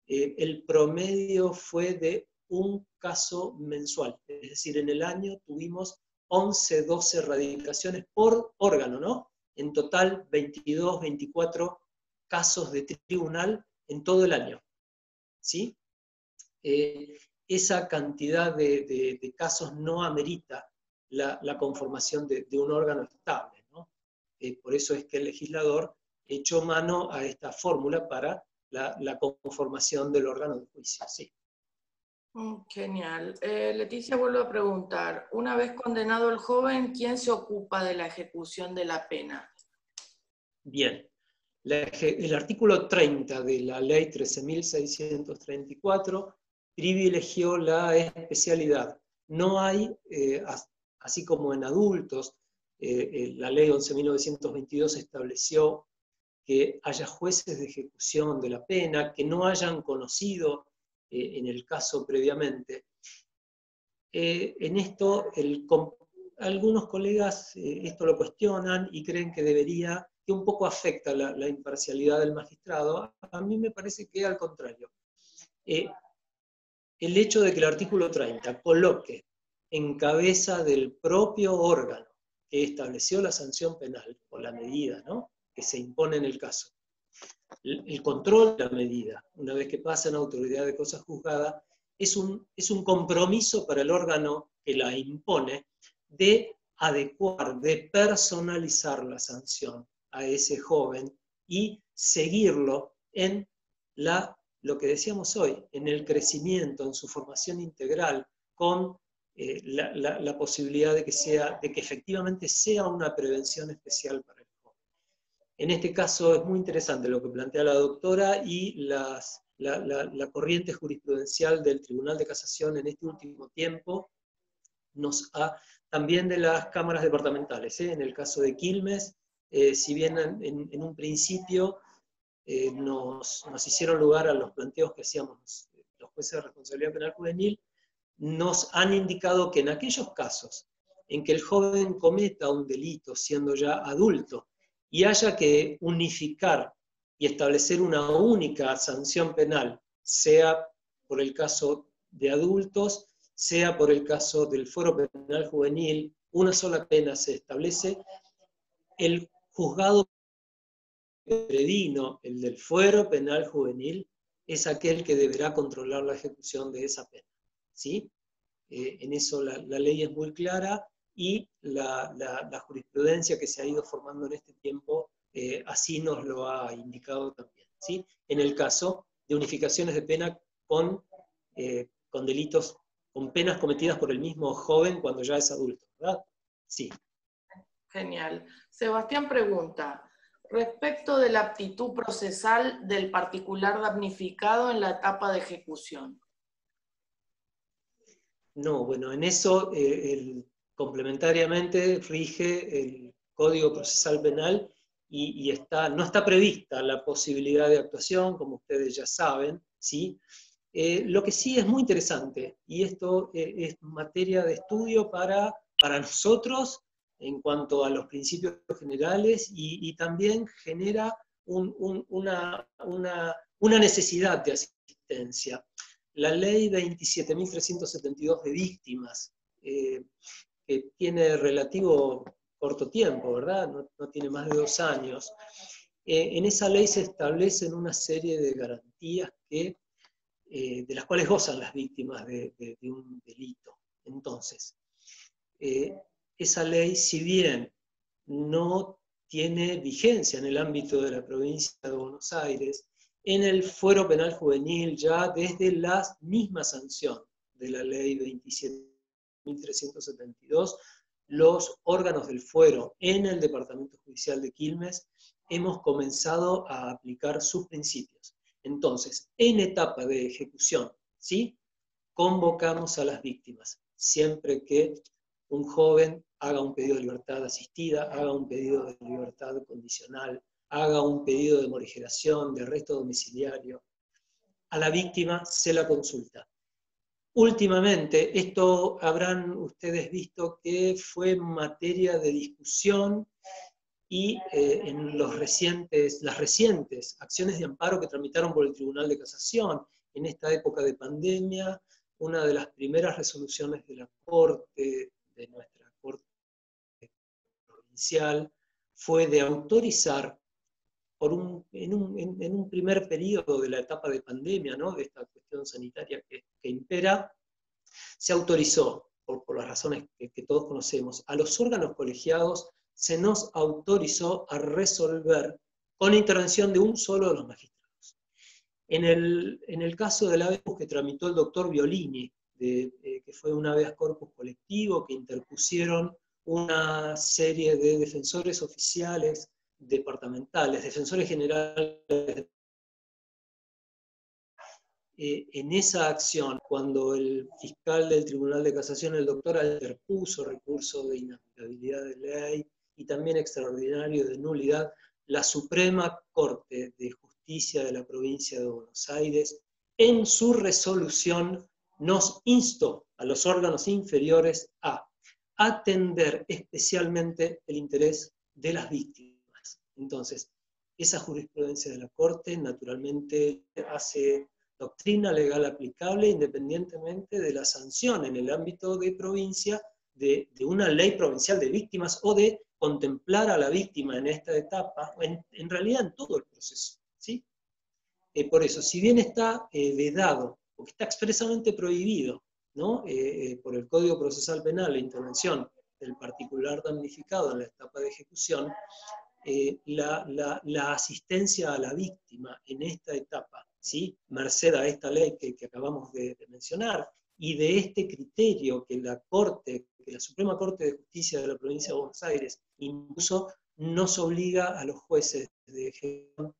el promedio fue de un caso mensual. Es decir, en el año tuvimos 11, 12 radicaciones por órgano, ¿no? En total, 22, 24 casos de tribunal en todo el año, ¿sí? Esa cantidad de casos no amerita la conformación de un órgano estable, ¿no? Por eso es que el legislador echó mano a esta fórmula para la conformación del órgano de juicio, sí. Genial. Leticia vuelve a preguntar, una vez condenado el joven, ¿quién se ocupa de la ejecución de la pena? Bien. El artículo 30 de la ley 13.634 privilegió la especialidad. No hay, así como en adultos, la ley 11.922 estableció que haya jueces de ejecución de la pena, que no hayan conocido en el caso previamente. En esto, algunos colegas esto lo cuestionan y creen que debería, que un poco afecta la imparcialidad del magistrado. A mí me parece que al contrario. El hecho de que el artículo 30 coloque en cabeza del propio órgano que estableció la sanción penal, o la medida, ¿no?, que se impone en el caso, el control de la medida, una vez que pasa en autoridad de cosa juzgada, es un compromiso para el órgano que la impone de adecuar, de personalizar la sanción a ese joven y seguirlo en lo que decíamos hoy, en el crecimiento, en su formación integral, con la posibilidad de que efectivamente sea una prevención especial para el joven. En este caso es muy interesante lo que plantea la doctora y la corriente jurisprudencial del Tribunal de Casación en este último tiempo, también de las cámaras departamentales, en el caso de Quilmes, si bien en un principio nos hicieron lugar a los planteos que hacíamos los jueces de responsabilidad penal juvenil, nos han indicado que en aquellos casos en que el joven cometa un delito siendo ya adulto y haya que unificar y establecer una única sanción penal, sea por el caso de adultos, sea por el caso del fuero penal juvenil, una sola pena se establece, el juzgado predino, el del fuero penal juvenil, es aquel que deberá controlar la ejecución de esa pena, ¿sí? En eso la ley es muy clara y la jurisprudencia que se ha ido formando en este tiempo así nos lo ha indicado también, ¿sí? En el caso de unificaciones de pena con delitos, con penas cometidas por el mismo joven cuando ya es adulto, ¿verdad? Sí. Genial. Sebastián pregunta, respecto de la aptitud procesal del particular damnificado en la etapa de ejecución. No, bueno, en eso complementariamente rige el Código Procesal Penal y no está prevista la posibilidad de actuación, como ustedes ya saben, ¿sí? Lo que sí es muy interesante, y esto es materia de estudio para nosotros en cuanto a los principios generales, y también genera una necesidad de asistencia. La ley 27.372 de víctimas, que tiene relativo corto tiempo, ¿verdad? No tiene más de 2 años. En esa ley se establecen una serie de garantías de las cuales gozan las víctimas de un delito. Entonces, esa ley, si bien no tiene vigencia en el ámbito de la provincia de Buenos Aires, en el fuero penal juvenil, ya desde la misma sanción de la ley 27.372, los órganos del fuero en el Departamento Judicial de Quilmes hemos comenzado a aplicar sus principios. Entonces, en etapa de ejecución, ¿sí?, convocamos a las víctimas, siempre que un joven haga un pedido de libertad asistida, haga un pedido de libertad condicional, haga un pedido de morigeración, de arresto domiciliario, a la víctima se la consulta. Últimamente, esto habrán ustedes visto que fue materia de discusión y en las recientes acciones de amparo que tramitaron por el Tribunal de Casación en esta época de pandemia, una de las primeras resoluciones de la Corte, de nuestra Corte Provincial, fue de autorizar en un primer periodo de la etapa de pandemia, ¿no?, de esta cuestión sanitaria que impera, se autorizó, por las razones que todos conocemos, a los órganos colegiados se nos autorizó a resolver con la intervención de un solo de los magistrados. En el caso del habeas que tramitó el doctor Violini, que fue un habeas corpus colectivo que interpusieron una serie de defensores oficiales departamentales, defensores generales, en esa acción, cuando el fiscal del Tribunal de Casación, el doctor, interpuso recurso de inaplicabilidad de ley y también extraordinario de nulidad, la Suprema Corte de Justicia de la provincia de Buenos Aires, en su resolución, nos instó a los órganos inferiores a atender especialmente el interés de las víctimas. Entonces, esa jurisprudencia de la Corte naturalmente hace doctrina legal aplicable independientemente de la sanción en el ámbito de provincia de una ley provincial de víctimas o de contemplar a la víctima en esta etapa, en realidad en todo el proceso, ¿sí? Por eso, si bien está vedado, porque está expresamente prohibido, ¿no?, por el Código Procesal Penal la intervención del particular damnificado en la etapa de ejecución, la asistencia a la víctima en esta etapa, ¿sí?, merced a esta ley que acabamos de mencionar, y de este criterio que la Suprema Corte de Justicia de la provincia de Buenos Aires impuso, nos obliga a los jueces de ejecución,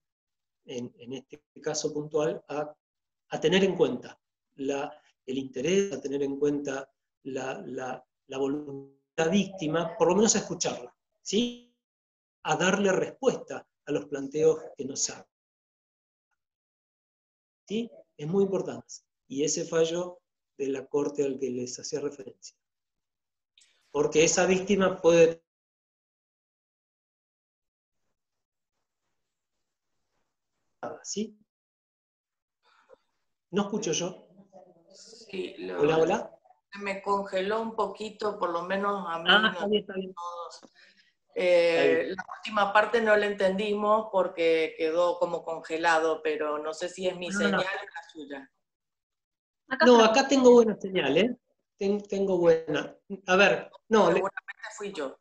en este caso puntual, a tener en cuenta el interés, a tener en cuenta la voluntad de la víctima, por lo menos a escucharla, ¿sí?, a darle respuesta a los planteos que nos hagan. ¿Sí? Es muy importante. Y ese fallo de la Corte al que les hacía referencia. Porque esa víctima puede... ¿Sí? ¿No escucho yo? Sí, Hola, hola. me congeló un poquito, por lo menos a mí. Está bien, está bien. Todos. La última parte no la entendimos porque quedó como congelado, pero no sé si es mi señal o la suya. No, acá tengo buena señal, ¿eh? Tengo buena. A ver, no. Seguramente fui yo.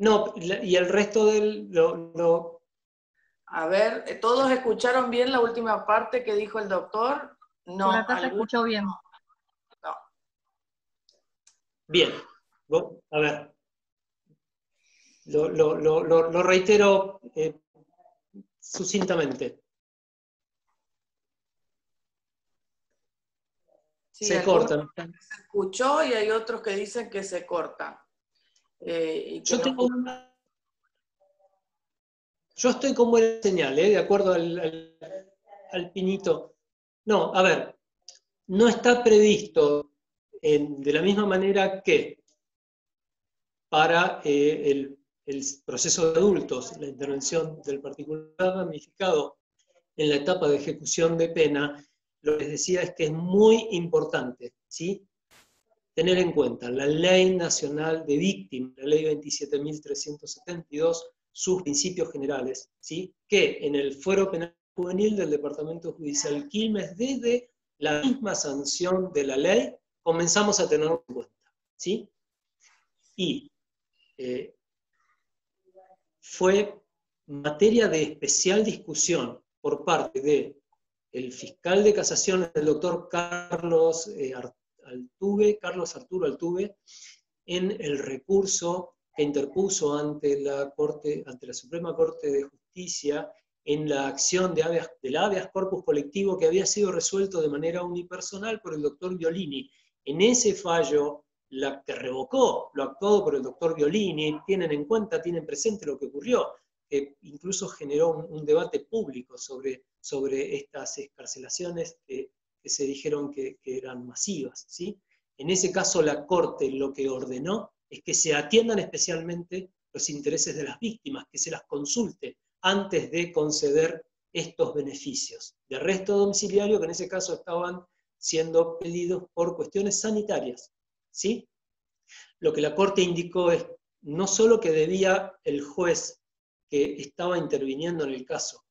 No, y el resto A ver, ¿todos escucharon bien la última parte que dijo el doctor? No, Por acá se escuchó bien. no. Bien, a ver, lo reitero sucintamente. Sí, Se cortan. Se escuchó y hay otros que dicen que se corta. Yo estoy con buena señal, de acuerdo al pinito. No, a ver, no está previsto de la misma manera que para el proceso de adultos, la intervención del particular damnificado en la etapa de ejecución de pena. Lo que les decía es que es muy importante, ¿sí?, tener en cuenta la Ley Nacional de Víctimas, la Ley 27.372, sus principios generales, ¿sí?, que en el Fuero Penal Juvenil del Departamento Judicial Quilmes, desde la misma sanción de la ley, comenzamos a tenerlo en cuenta, ¿sí? Y fue materia de especial discusión por parte del fiscal de casación, el doctor Carlos Arturo Altuve, en el recurso que interpuso ante la Suprema Corte de Justicia en la acción del habeas corpus colectivo que había sido resuelto de manera unipersonal por el doctor Violini. En ese fallo, la que revocó lo actuado por el doctor Violini, tienen presente lo que ocurrió, que incluso generó un debate público sobre estas excarcelaciones que se dijeron que eran masivas, ¿sí? En ese caso, la Corte lo que ordenó es que se atiendan especialmente los intereses de las víctimas, que se las consulte antes de conceder estos beneficios de arresto domiciliario, que en ese caso estaban siendo pedidos por cuestiones sanitarias, ¿sí? Lo que la Corte indicó es no solo que debía el juez que estaba interviniendo en el caso,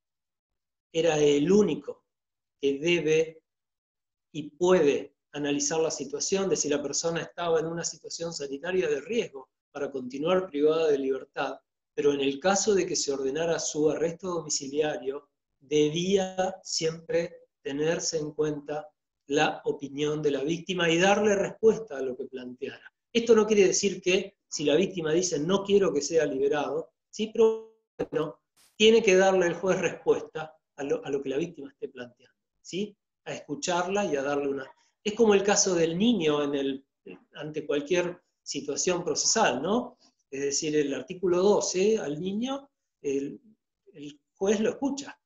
era el único que debe y puede analizar la situación de si la persona estaba en una situación sanitaria de riesgo para continuar privada de libertad, pero en el caso de que se ordenara su arresto domiciliario, debía siempre tenerse en cuenta la opinión de la víctima y darle respuesta a lo que planteara. Esto no quiere decir que si la víctima dice no quiero que sea liberado, ¿sí?, pero bueno, tiene que darle el juez respuesta a lo que la víctima esté planteando, ¿sí?, a escucharla y a darle una... Es como el caso del niño ante cualquier situación procesal, ¿no? Es decir, el artículo 12, al niño, el juez lo escucha,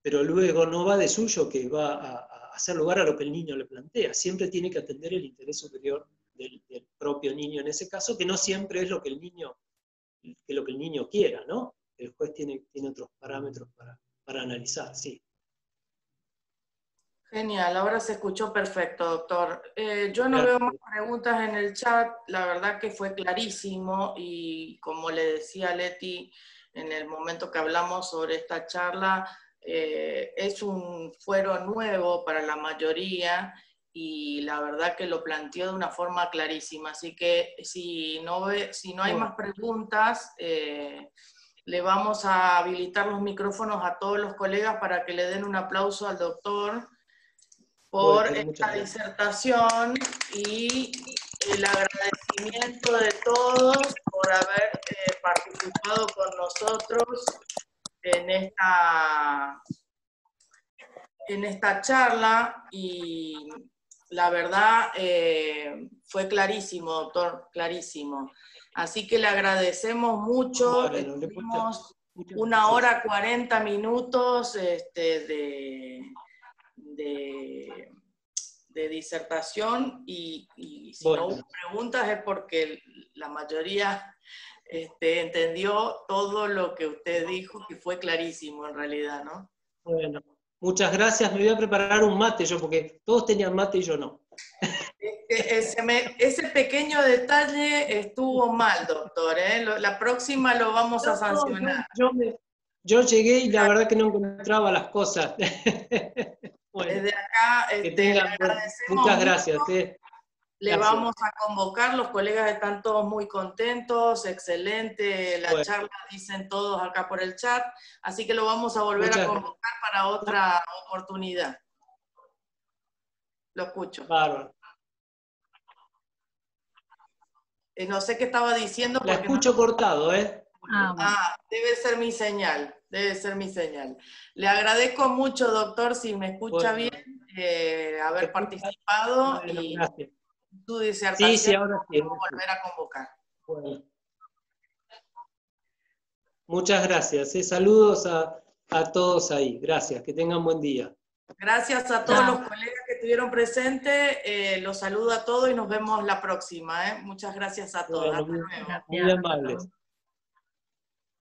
pero luego no va de suyo que va a hacer lugar a lo que el niño le plantea. Siempre tiene que atender el interés superior del propio niño en ese caso, que no siempre es lo que el niño quiera, ¿no? El juez tiene otros parámetros para analizar, sí. Genial, ahora se escuchó perfecto, doctor. Yo no veo más preguntas en el chat, la verdad que fue clarísimo y como le decía a Leti en el momento que hablamos sobre esta charla, es un fuero nuevo para la mayoría y la verdad que lo planteó de una forma clarísima, así que si no hay más preguntas, le vamos a habilitar los micrófonos a todos los colegas para que le den un aplauso al doctor por esta disertación y el agradecimiento de todos por haber participado con nosotros en esta charla y la verdad fue clarísimo, doctor, clarísimo. Así que le agradecemos mucho, tuvimos 1 hora 40 minutos de disertación y si no hubo preguntas es porque la mayoría entendió todo lo que usted dijo, que fue clarísimo en realidad, ¿no? Bueno, muchas gracias. Me voy a preparar un mate yo, porque todos tenían mate y yo no. Ese pequeño detalle estuvo mal, doctor, ¿eh? La próxima lo vamos a sancionar. Yo llegué y la verdad que no encontraba las cosas. Bueno, desde acá muchas gracias. Le vamos a convocar, los colegas están todos muy contentos, excelente la charla, dicen todos acá por el chat, así que lo vamos a volver a convocar para otra oportunidad. Lo escucho. Bárbaro. No sé qué estaba diciendo. La escucho cortado, ¿eh? Debe ser mi señal, debe ser mi señal. Le agradezco mucho, doctor, si me escucha bien, haber participado y gracias. tu disertación. Sí, ahora sí. Vamos a volver a convocar. Bueno. Muchas gracias. Saludos a todos ahí. Gracias. Que tengan buen día. Gracias a todos los colegas que estuvieron presentes. Los saludo a todos y nos vemos la próxima. Muchas gracias a todos. Bueno, Hasta luego. Muy amables.